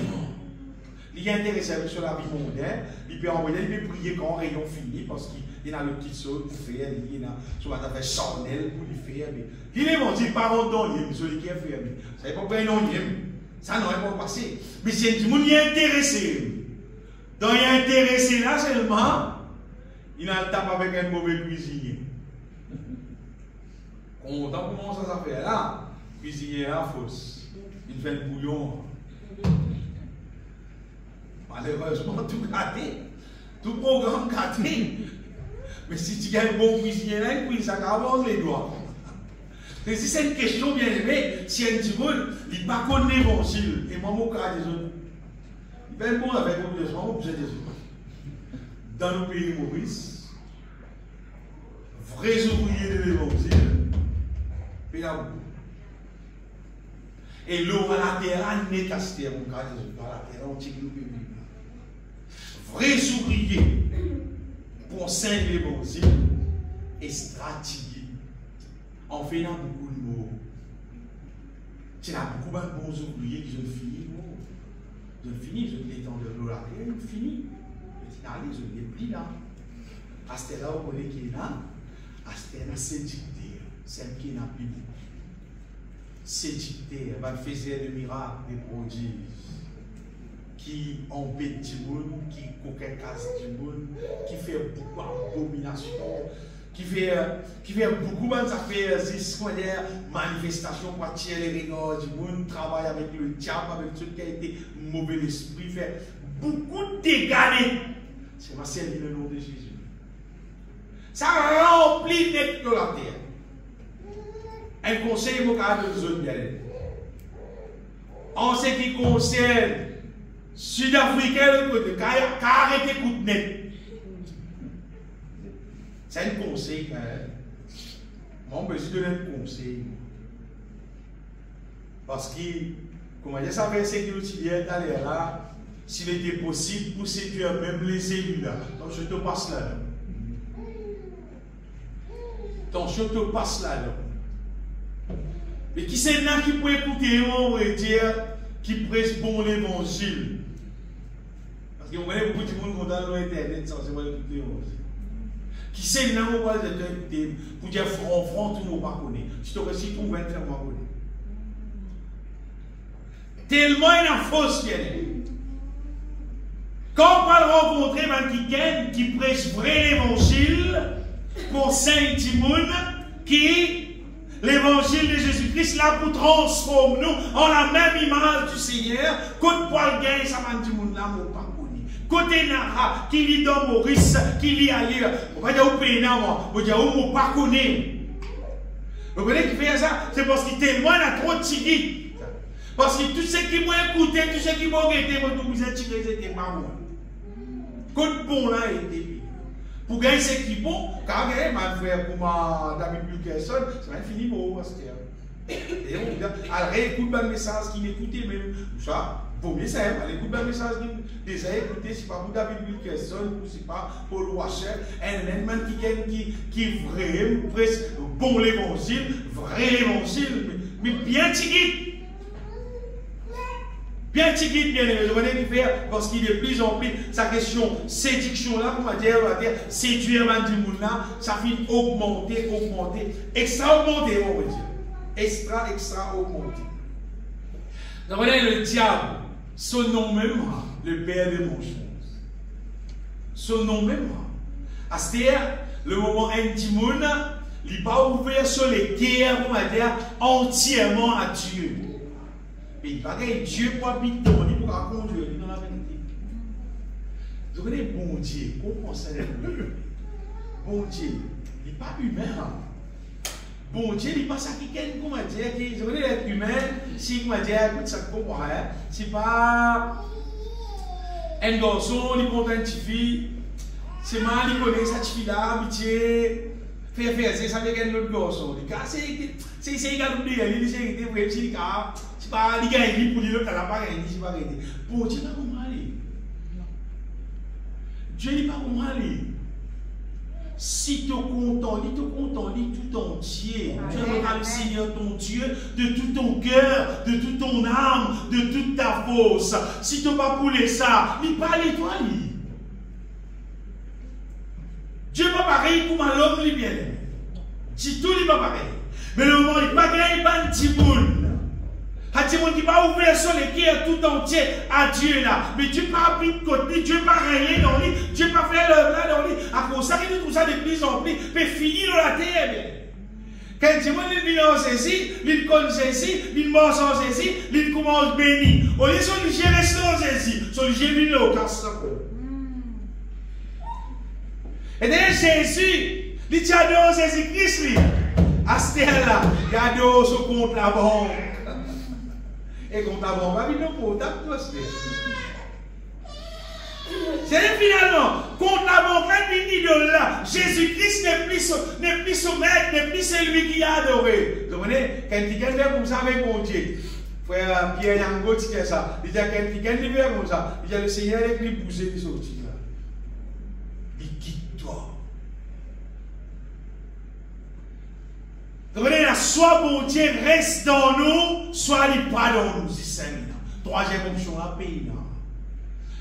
Il est intéressé sur la vie mondaine, il peut envoyer, il peut prier quand rayon fini, parce qu'il a le petit saut pour faire, il a soit un affaire charnel pour lui faire. Il est bon, il part en temps, il est celui qui est fait. Ça n'est pas bien non, ça n'aurait pas passé. Mais si tout le monde est intéressé, donc il est intéressé là seulement, il a le tape avec un mauvais cuisinier. Content comment ça s'appelle là, cuisinier là, fausse. Il fait le bouillon. Malheureusement, tout gâté. Tout programme gâté. Mais si tu as un bon cuisinier là, il cuisine ça avance les doigts. Et si c'est une question bien aimée, si un petit monde, il n'a pas connu l'évangile, et moi, mon cas, des autres, il fait bon avec mon besoin, mon besoin des autres. Dans nos pays Maurice, vrais ouvriers de l'évangile, puis là, et l'eau à la terre, n'est qu'à ce terre, on garde la terre, on tient nous vivre. Vrais ouvriers pour saint l'évangile et stratégie. On fait là beaucoup de mots. Il y a beaucoup de bons ouvriers qui ont fini. Ils ont fini, ils ont l'étang de l'eau la terre, ils ont fini. Ils ont les plis là. À ce là, on connaît qui est là. À ce là, c'est dicté. Celle qui n'a plus beaucoup. C'est dicté. Elle faisait des miracles, des prodiges. Qui embête du monde, qui coquette casse du monde, qui fait beaucoup d'abominations, qui fait beaucoup de manifestations pour attirer les regards du monde, travaille avec le diable, avec tout qui a été mauvais esprit, fait beaucoup de dégâts. C'est ma servir le nom de Jésus. Ça remplit net de la terre. Un conseil pour de zone bien. En ce qui concerne Sud-Africain, le côté, car arrêtez coup de net. C'est un conseil quand même. Moi, je suis donné un conseil. Parce que, comment dire, ça fait sécurité d'aller là, s'il était possible, pour séduire même les élus là. Donc, je te passe là. Donc, je te passe là. Mais qui c'est là qui peut écouter, on va dire, qui prêche bon l'évangile. Parce que vous voyez beaucoup de monde qui dans l'internet sans écouter l'évangile. Qui c'est là où on va écouter pour dire franc, tout le monde ne connaît. Si tu réussis, tout le monde ne connaît. Tellement il y a fausse qui est. Quand on va rencontrer quelqu'un qui prêche vrai l'évangile pour Saint-Timoun, qui l'évangile de Jésus-Christ là pour transformer nous en la même image du Seigneur, côté poil gain, ça m'a dit mon là, mon pas connu. Côté Nara, qui lit dans Maurice, qui lit ailleurs, on va dire au pays, on va dire au pas connu. Vous voyez qui fait ça? C'est parce qu'il témoigne à trop de tigui. Parce que tous ceux qui m'ont écouté, tous ceux qui m'ont regardé, vous êtes tirés, c'était pas moi. Côté bon là, était. Pour gagner ce qui est bon, car ma frère comme David Wilkerson, c'est fini pour vous. Et on dit, elle réécoute le message qu'il écoutait même. Ça, vaut mieux ça, elle écoute le message qu'il déjà écouté, c'est pas pour David Wilkerson, c'est pas pour Paul Washer, un qui est vrai, presque bon l'évangile, vrai l'évangile, mais bien tigide. Bien tigide, bien aimé, je venais de faire parce qu'il est de plus en plus, sa question, séduction là, on va dire, séduire là, ça fait augmenter, extra augmenter, on va dire. Extra augmenter. Donc, le diable, son nom même, le père des mensonges. Son nom même. C'est-à-dire, le moment intime, il n'est pas ouvert sur les guerres, on va dire, entièrement à Dieu. Mais il va dire Dieu pour habiter dans lui pour conduire dans la vérité. Vous connaissez bon Dieu, comment ça bon Dieu, il n'est pas humain. Bon Dieu, il n'est pas ça qui est, comment dire, vous connaissez l'être humain, si, comment dire, écoute ça pour moi, c'est pas un garçon, il compte une petite fille, c'est mal, il connaît cette fille-là, amitié, faire, c'est ça avec un autre garçon. C'est égal oublié, il dit, c'est vrai, c'est pas les gars pour dire que la pas gagné, c'est pas gagné. Bon Dieu pas comment aller. Dieu n'est pas comment aller. Si tu es content, il tout entier. Tu aimeras le Seigneur ton Dieu de tout ton cœur, de toute ton âme, de toute ta force. Si tu n'as pas pour ça, il pas aller toi. Dieu n'est pas pareil comme l'homme lui bien aimé. Si tout n'est pas pareil. Mais le moment il pas gagné, il pas un petit monde. Monde qui va ouvrir sur les cœurs tout entier à Dieu là. Mais Dieu pas pris de côté, Dieu pas régner dans lui, Dieu pas fait l'œuvre là dans lui. À cause ça, il tout ça de plus en plus, mais finir dans la terre. Quand Dieu il vient en Jésus, il connaît Jésus, il mange en Jésus, il commence béni. Au lieu de son reste en Jésus, son vient au casse. Et d'ailleurs Jésus, il tient de Jésus-Christ, à ce terre-là, il a de son compte la banque. Et quand on va venir pour taper, C'est finalement, contre la montagne d'une idole là, Jésus-Christ n'est plus son maître, n'est plus celui qui a adoré. Vous comprenez? Quand il fait comme ça avec mon Dieu, frère Pierre Yango dit ça. Il dit quand il fait comme ça, il dit le Seigneur est plus poussé de sortir là. Il quitte toi. Vous comprenez? Soit mon Dieu reste dans nous, soit il n'est pas dans nous. C'est ça. Troisième option, la paix.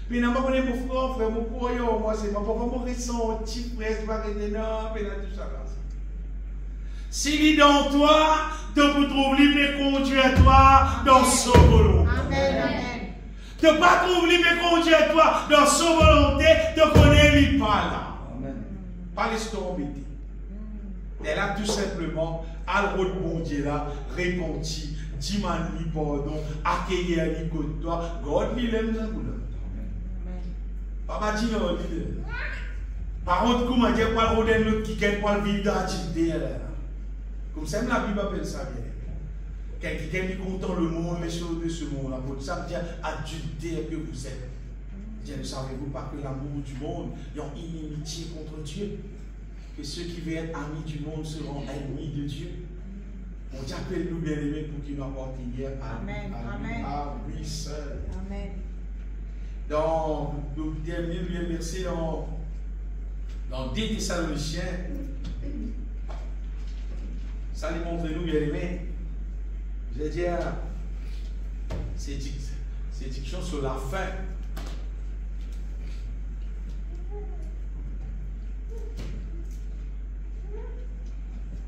Mais non, je connais mon frère, mon courrier, moi, c'est pas vraiment ressenti, frère, tu vas arrêter, non, mais là, tout ça. S'il est dans toi, tu peux trouver libre conduire toi dans sa volonté. Amen. Tu ne peux pas trouver libre conduire toi dans sa volonté, tu connais lui pas là. Pas les embêter. Et là, tout simplement, à le rôle de bon Dieu là, répenti, dis-moi lui pardon, accueillir lui contre toi, God lui l'aime dans le Papa dit non, par contre, comment dire, pas le rôle l'autre qui gagne pas le vivre d'activité. Comme ça, la Bible appelle ça bien. Quelqu'un qui content le monde, les choses de ce monde. Ça veut dire adultère que vous êtes. Ne savez-vous pas que l'amour du monde est en inimitié contre Dieu? Que ceux qui veulent être amis du monde seront ennemis de Dieu? On t'appelle nous bien-aimés pour qu'il nous apporte hier à lui seul. Amen. Dans le dernier verset dans 2 Thessaloniciens, ça lui montre nous, bien aimés. Je vais dire, c'est diction sur la fin.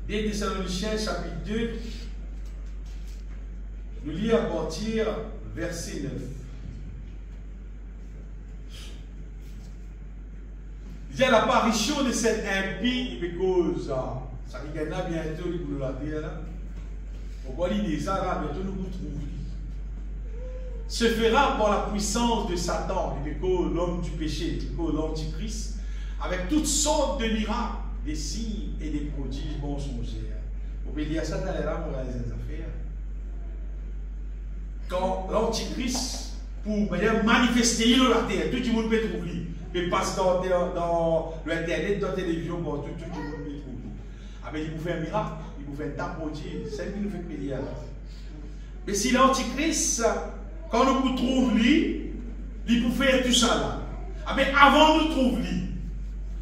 Des Thessaloniciens, chapitre 2, nous lisons à partir verset 9. Il y a l'apparition de cette impie, parce ça regarde bientôt le la terre. Pourquoi il dit ça là, bientôt nous retrouvons. Se fera par la puissance de Satan, l'homme du péché, l'antichrist, avec toutes sortes de miracles, des signes et des prodiges mensongers. Vous pouvez dire ça dans les rames, on réalise des affaires. Quand l'antichrist, pour manifester la terre, tout le monde peut trouver. Il passe dans l'internet, dans la télévision, tout le monde peut trouver. Après, il vous fait un miracle, il vous fait un tas de prodiges, c'est lui qui nous fait payer là. Mais si l'antichrist, quand nous vous trouvons lui, il vous fait tout ça là. Mais avant nous trouver lui,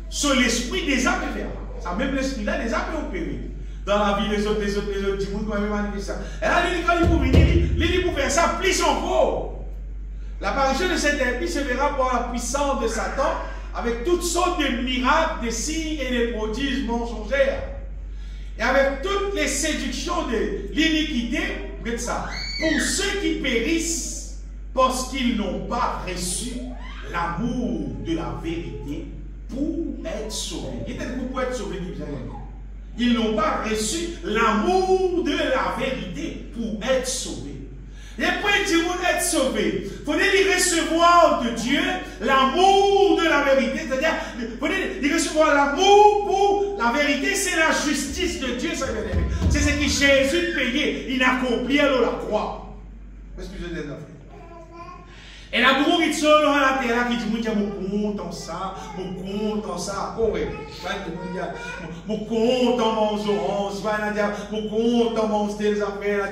sur l'esprit déjà peut faire. Ça même l'esprit là déjà peut opérer. Dans la vie des autres, du monde, quand même manifester ça. Et là, quand il peut venir, il peut faire ça plus encore. L'apparition de cette impie se verra par la puissance de Satan avec toutes sortes de miracles, de signes et de prodiges mensongers. Et avec toutes les séductions de l'iniquité, regardez ça, pour ceux qui périssent parce qu'ils n'ont pas reçu l'amour de la vérité pour être sauvés. Pour être sauvés, ils n'ont pas reçu l'amour de la vérité pour être sauvés. Et pour être sauvé, il faut recevoir de Dieu l'amour de la vérité. C'est-à-dire, il faut recevoir l'amour pour la vérité, c'est la justice de Dieu. C'est ce que Jésus payait, il accomplit à la croix. Excusez-moi. Et la bourre qui sont dans la terre qui dit mon compte en ça, mon compte en ça, mon compte en mon orange, mon compte en mon style affaires,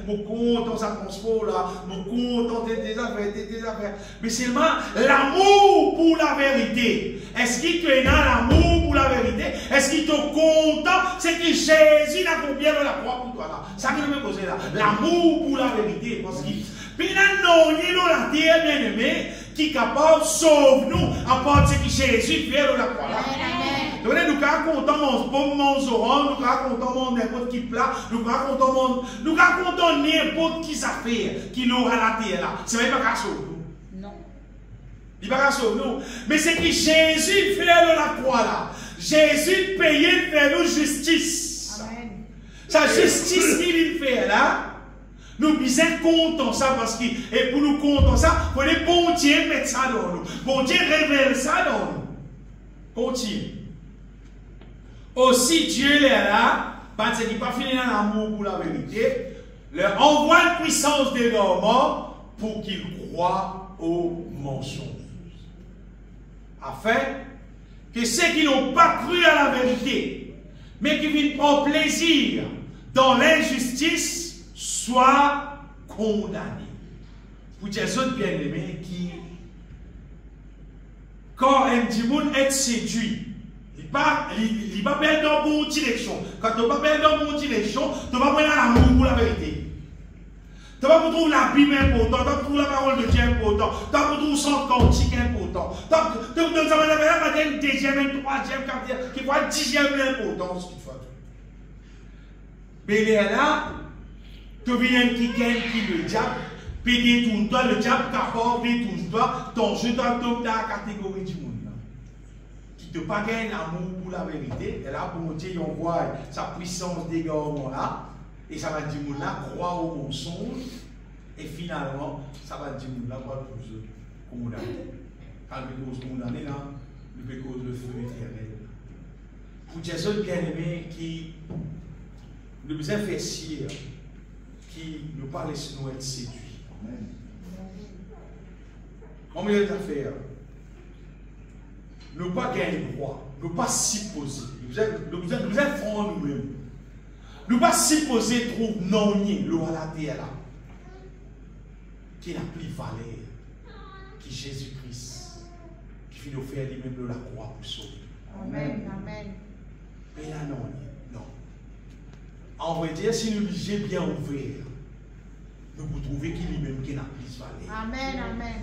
mon compte en sa transport là, mon compte en tes affaires. Mais seulement l'amour pour la vérité. Est-ce qu'il te donne l'amour pour la vérité? Est-ce qu'il te content? C'est que Jésus n'a pas bien la croix pour toi là. Ça qui me pose là. L'amour pour la vérité. Parce qu'il puis non, il est la terre bien-aimée qui est capable de sauver nous à part ce que Jésus fait dans la croix. Donc, nous racontons mon pomme, mon orange, nous racontons mon n'importe qui plat, nous racontons n'importe qui s'affaire qui nous a la terre là. C'est pas qu'à sauver nous. Non. Il va pas sauver nous. Mais c'est que Jésus fait dans la croix là. Jésus payait faire nous justice. Amen. Sa justice qu'il fait là. Nous disons comptons ça parce que, et pour nous comptons ça, il faut les bon Dieu mettre ça dans nous. Bon Dieu révèle ça dans nous. Continue. Aussi Dieu est là, parce qu'il n'est pas fini dans l'amour pour la vérité, leur envoie une puissance de leur mort pour qu'ils croient aux mensonges. afin que ceux qui n'ont pas cru à la vérité, mais qui viennent prendre plaisir dans l'injustice, soient condamnés. Pour des autres bien-aimés qui, quand un démon est séduit, il ne va pas dans la bonne direction. Quand tu ne vas pas dans la bonne direction, tu ne vas pas prendre l'amour pour la vérité. Tu vas pas trouver la Bible importante, tu vas pas trouver la parole de Dieu importante, tu vas pas trouver son cantique important. Tu vas pas une deuxième, une troisième, quatrième, qui voit une dixième importance qu'il faut. Mais là, tu viens qui gagne qui le diable, puis détourne-toi, le diable capable détourne-toi, ton jeu doit tomber dans la catégorie du monde. Qui ne pas gagner l'amour pour la vérité, et là, pour Dieu, on voit sa puissance d'égarement là. Et ça va dire là croire au mensonge. Et finalement, ça va dire là va toujours condamner. Quand il cause condamner là, il peut cause le feu éternel. Pour des autres bien-aimés qui nous infessiers, qui ne pas laisser nous être séduits. En milieu d'affaires, ne pas gagner droit, ne pas s'y poser. Nous êtes francs nous-mêmes. Nous ne pas supposer trop non le à la terre là, qui n'a plus valeur que Jésus-Christ, qui finit de faire lui-même de la croix pour sauver. Amen, amen. Mais là non, non. En vrai dire, si nous lisons bien ouvert, nous pouvons trouver qu'il lui-même qui n'a plus valeur. Amen, amen.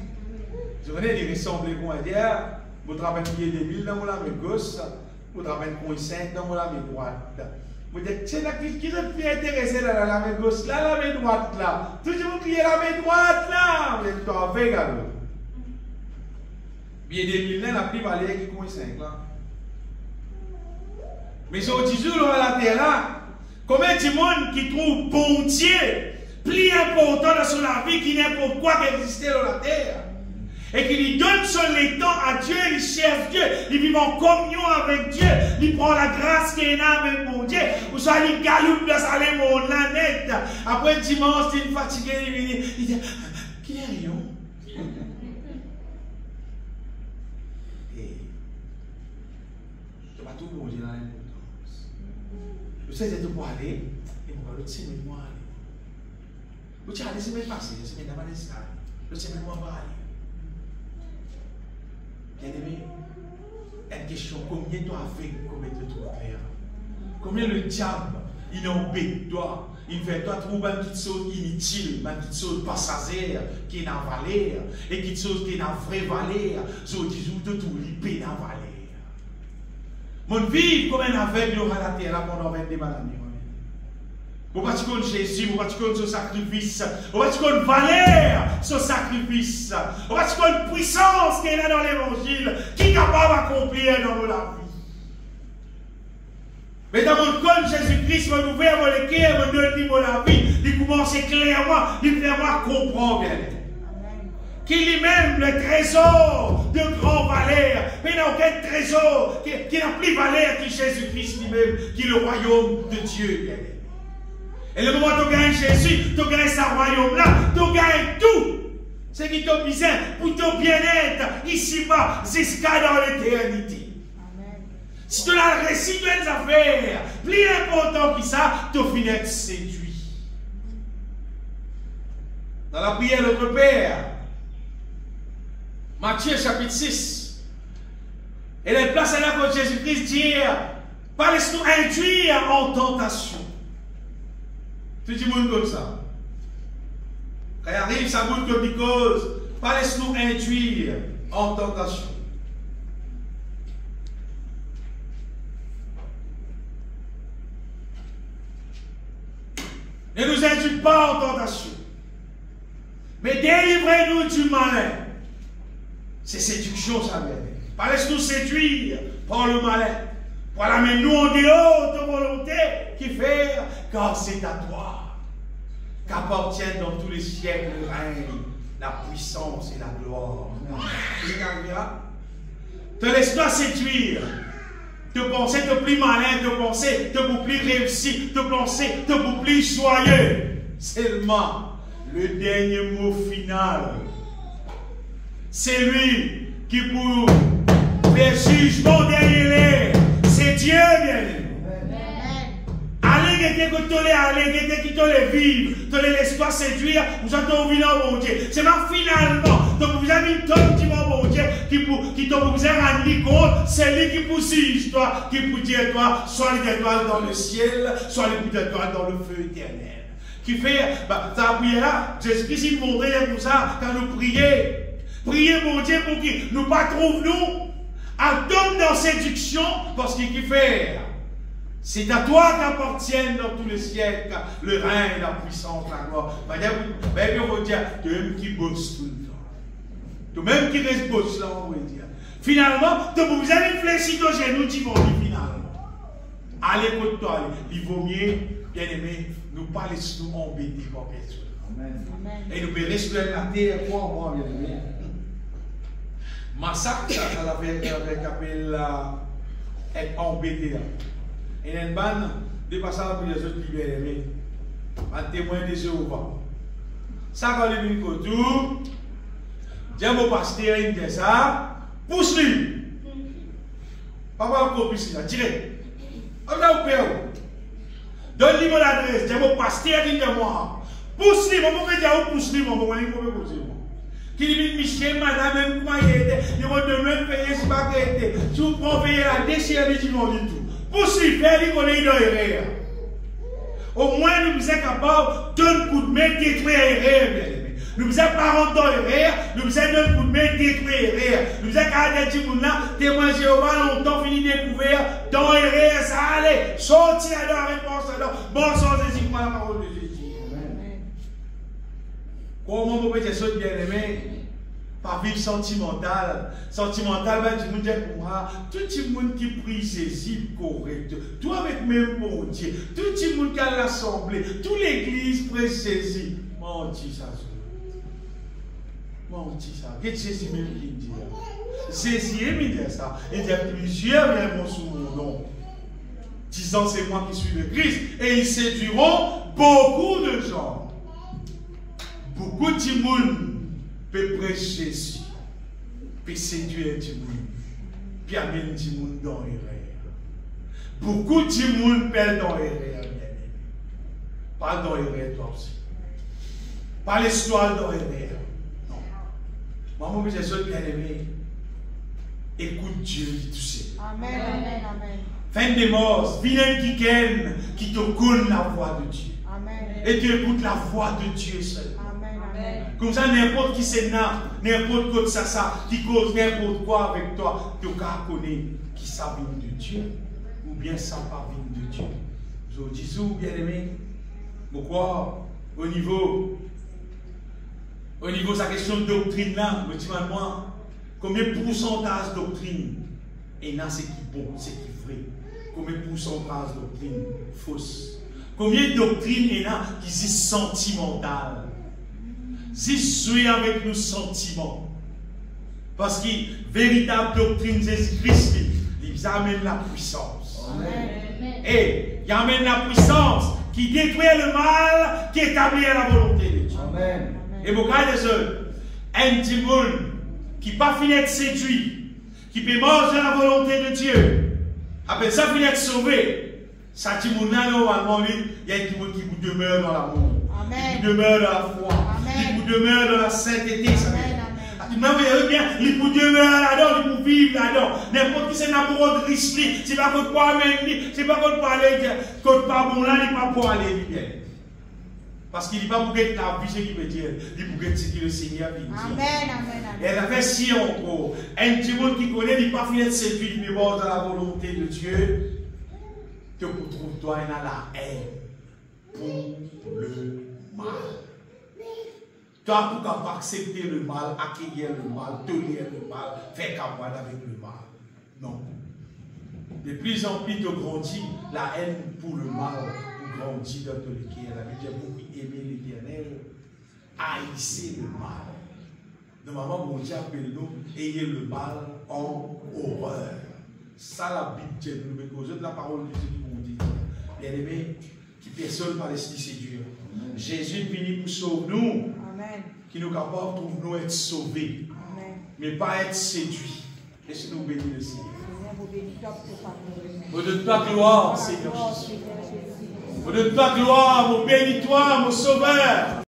Je venais de ressembler pour dire, vous travaillez des villes dans la main gauche, vous travaillez pour 5 dans la main droite. Vous dites, c'est là qui est plus intéressé dans la main gauche, là, la main droite, là. Toujours crier la main droite, là. Vous êtes en fait, gars. Bien des milliers, la plus valeur qui coin 5, là. Mais sur toujours, là, la terre, là, combien de monde qui trouve bon Dieu plus important dans son vie qui n'importe quoi qui existe dans la terre? Et qui lui donne son temps à Dieu, il cherche Dieu, il vit en communion avec Dieu, il prend la grâce qu'il a avec mon Dieu, ou soit il galoupe dans sa mon net. Après dimanche, il est fatigué, il dit, qui est rien? Et tu vas tout bon Dieu dans l'importance. Je sais que tu peux aller, et moi, le semaine, moi aller. Vous allez, c'est même passé, c'est même dans le semaine, moi va aller. Bien-aimé, une question, combien tu as fait commettre le truc clair? Combien le diable, il embête toi, il fait toi trouver une petite chose inutile, une petite chose passagère qui n'a pas valeur, et une chose qui n'a vraie valeur, so disons de tout, il paie la valeur. Mon vie comme un aveugle à la terre pendant 22 années. Vous ne pouvez pas Jésus, vous ne pouvez pas son sacrifice, vous ne pouvez pas valeur son sacrifice, vous ne pouvez pas puissance qu'il y a dans l'évangile qui est capable d'accomplir dans la vie. Mais dans mon compte, Jésus-Christ m'a ouvert mon cœur, m'a donné la vie, il commence clairement, il fait moi comprendre bien. Qu'il est même le trésor de grande valeur, mais il n'y a aucun trésor qui n'a plus valeur que Jésus-Christ lui-même, qui est le royaume de Dieu bien. Et le moment où tu gagnes Jésus, tu gagnes sa royaume-là, tu gagnes tout. Ce qui te besoin pour ton bien-être ici-bas, jusqu'à dans l'éternité. Si tu as réussi des affaires, plus important que ça, tu finis d'être séduit. Dans la prière de notre Père, Matthieu chapitre 6, et la place là quand Jésus-Christ dit, pas laisse-nous induire en tentation. Tout le monde comme ça. Quand il arrive, ça montre que cause, pas laisse-nous induire en tentation. Ne nous induis pas en tentation, mais délivrez-nous du malin. C'est séduction, ça veut dire. Pas laisse-nous séduire par le malin. Voilà, mais nous en dehors de volonté qui fait, car c'est à toi qu'appartiennent dans tous les siècles le règne, la puissance et la gloire. Te laisse-toi séduire, te penser te plus malin, te penser te plus réussi, te penser te plus joyeux. Seulement, le dernier mot final, c'est lui qui pour les jugements derrière les. C'est Dieu, bien-aimé. Allez, qui te les vivre, te les laisse pas séduire, vous êtes au vilain, mon Dieu. C'est pas finalement, donc vous avez une tonne qui va, mon Dieu, qui te vous a rendu compte, c'est lui qui pousse toi, qui peut dire toi, soit les étoiles dans le ciel, soit les étoiles dans le feu éternel. Qui fait, ta prière, Jésus-Christ nous montrait tout ça quand nous prions. Priez, mon Dieu, pour qu'il nous pas trouve nous, à tombe dans séduction, parce qu'il fait. C'est à toi qu'appartiennent dans tous les siècles le règne, la puissance, la gloire. Ben, on va dire, toi-même qui bosse tout le temps. Toi-même qui reste bosse là, on va dire. Finalement, vous avez fléchi ton genou, tu vas dire finalement. Allez, pour toi, il vaut mieux, bien aimé, nous pas laisser nous embêter par personne. Amen. Et nous pouvons rester la terre pour moi, bien aimé. Massacre, ça appelle être embêté. Et il y a une bande de passages pour les autres libérés. Un témoin de Jéhovah. Ça, quand il vient au tour, Dieu mon pasteur, il dit ça, pousse-lui. Papa, pousse-lui, tirez. On a au père. Donne-lui mon adresse, Dieu mon pasteur, il dit moi. Pousse-lui, mon père dit pousse-lui, mon père, il dit pousse-lui. Qui dit, Michel, madame, même comment il était, il va demain payer ce paquet. Si vous pouvez payer la déchirure du monde du tout. Pour suivre, il connaît dans les rêves. Au moins, nous sommes capables d'un coup de main détruire les rêves. Nous sommes parents dans les rêves, nous sommes d'un coup de main détruire les rêves. Nous sommes capables de dire, témoin Jéhovah, longtemps fini découvert, dans les rêves, ça allait, sortir à la réponse, bon sens de la parole de Jésus. Comment vous pouvez dire bien aimé? Pas vivre sentimental. Sentimental, ben, tu nous dis pour moi, tout le monde qui prie Jésus correct. Toi avec même bon Dieu. Tout le monde qui a l'assemblée. Toute l'église prie Jésus. Menti ça. Menti ça. Qu'est-ce que Jésus même qui dit? Jésus il dit ça. Il dit plusieurs viendront sous mon nom. Disant c'est moi qui suis le Christ. Et ils séduiront beaucoup de gens. Beaucoup de monde. Peut prêcher Jésus, peut séduire du monde, puis amener du monde dans les rêves. Beaucoup de monde perd dans les rêves, pas dans les rêves toi aussi. Pas l'histoire dans les rêves. Non. Maman, je suis bien aimé. Écoute Dieu qui tout sait. Amen, amen, amen. Fin des morts, vilain qui te connaît la voix de Dieu. Amen. Et tu écoutes la voix de Dieu seul. Comme ça, n'importe qui c'est n'importe quoi ça, qui cause n'importe quoi avec toi, tu vas connaître qui ça vient de Dieu, ou bien ça pas vient de Dieu. Je dis ça, bien aimé. Pourquoi au niveau de sa question de doctrine là, me dis moi, combien de pourcentage de doctrine et là c'est qui bon, c'est qui vrai? Combien de pourcentage de doctrine fausse? Combien de doctrine est là qui est sentimentale? Si je suis avec nos sentiments, parce que véritable doctrine Jésus-Christ, il amène la puissance. Amen. Et il amène la puissance qui détruit le mal, qui établit la volonté de Dieu. Amen. Et mon cas de seul, un petit monde qui pas fini d'être séduit, qui peut manger la volonté de Dieu, après ça finit d'être sauvé, ça dit mon normalement il y a un monde qui vous demeure dans l'amour, qui vous demeure dans la foi. Il vous demeure dans la sainteté. Il vous demeure là-dedans, il vous vivre là-dedans. N'importe qui c'est n'importe risque, c'est pas que quoi même, c'est pas que pour aller, que pas bon là, il n'est pas pour aller bien. Parce qu'il n'est pas pour être la vie, ce qui veut dire, il est pour être ce que le Seigneur veut dire. Amen, amen, amen. Et elle avait si encore, un petit monde qui connaît, il n'est pas fini de séduire, il est mort dans la volonté de Dieu, que pour trouver toi, il a la haine pour le mal. Toi, pour pas accepter le mal, accueillir le mal, tolérer le mal, faire campagne avec le mal. Non. De plus en plus, tu grandis, la haine pour le mal, pour grandir dans ton cœur. La Bible dit, vous aimez l'Éternel, haïssez le mal. Normalement, mon Dieu appelle nous, ayez le mal en horreur. Ça, la Bible dit, nous, mais aux autres, la parole de Dieu qui m'ont dit, bien aimé, qui personne par l'esprit séduire. Jésus venu pour sauver nous. Amen. Qui nous capable de nous être sauvés. Amen. Mais pas être séduits. Laisse-nous bénir le Seigneur. Seigneur, vous bénissez pour parler. Vous donne ta gloire, Seigneur Jésus. Vous donne ta gloire, mon bénis-toi, mon sauveur.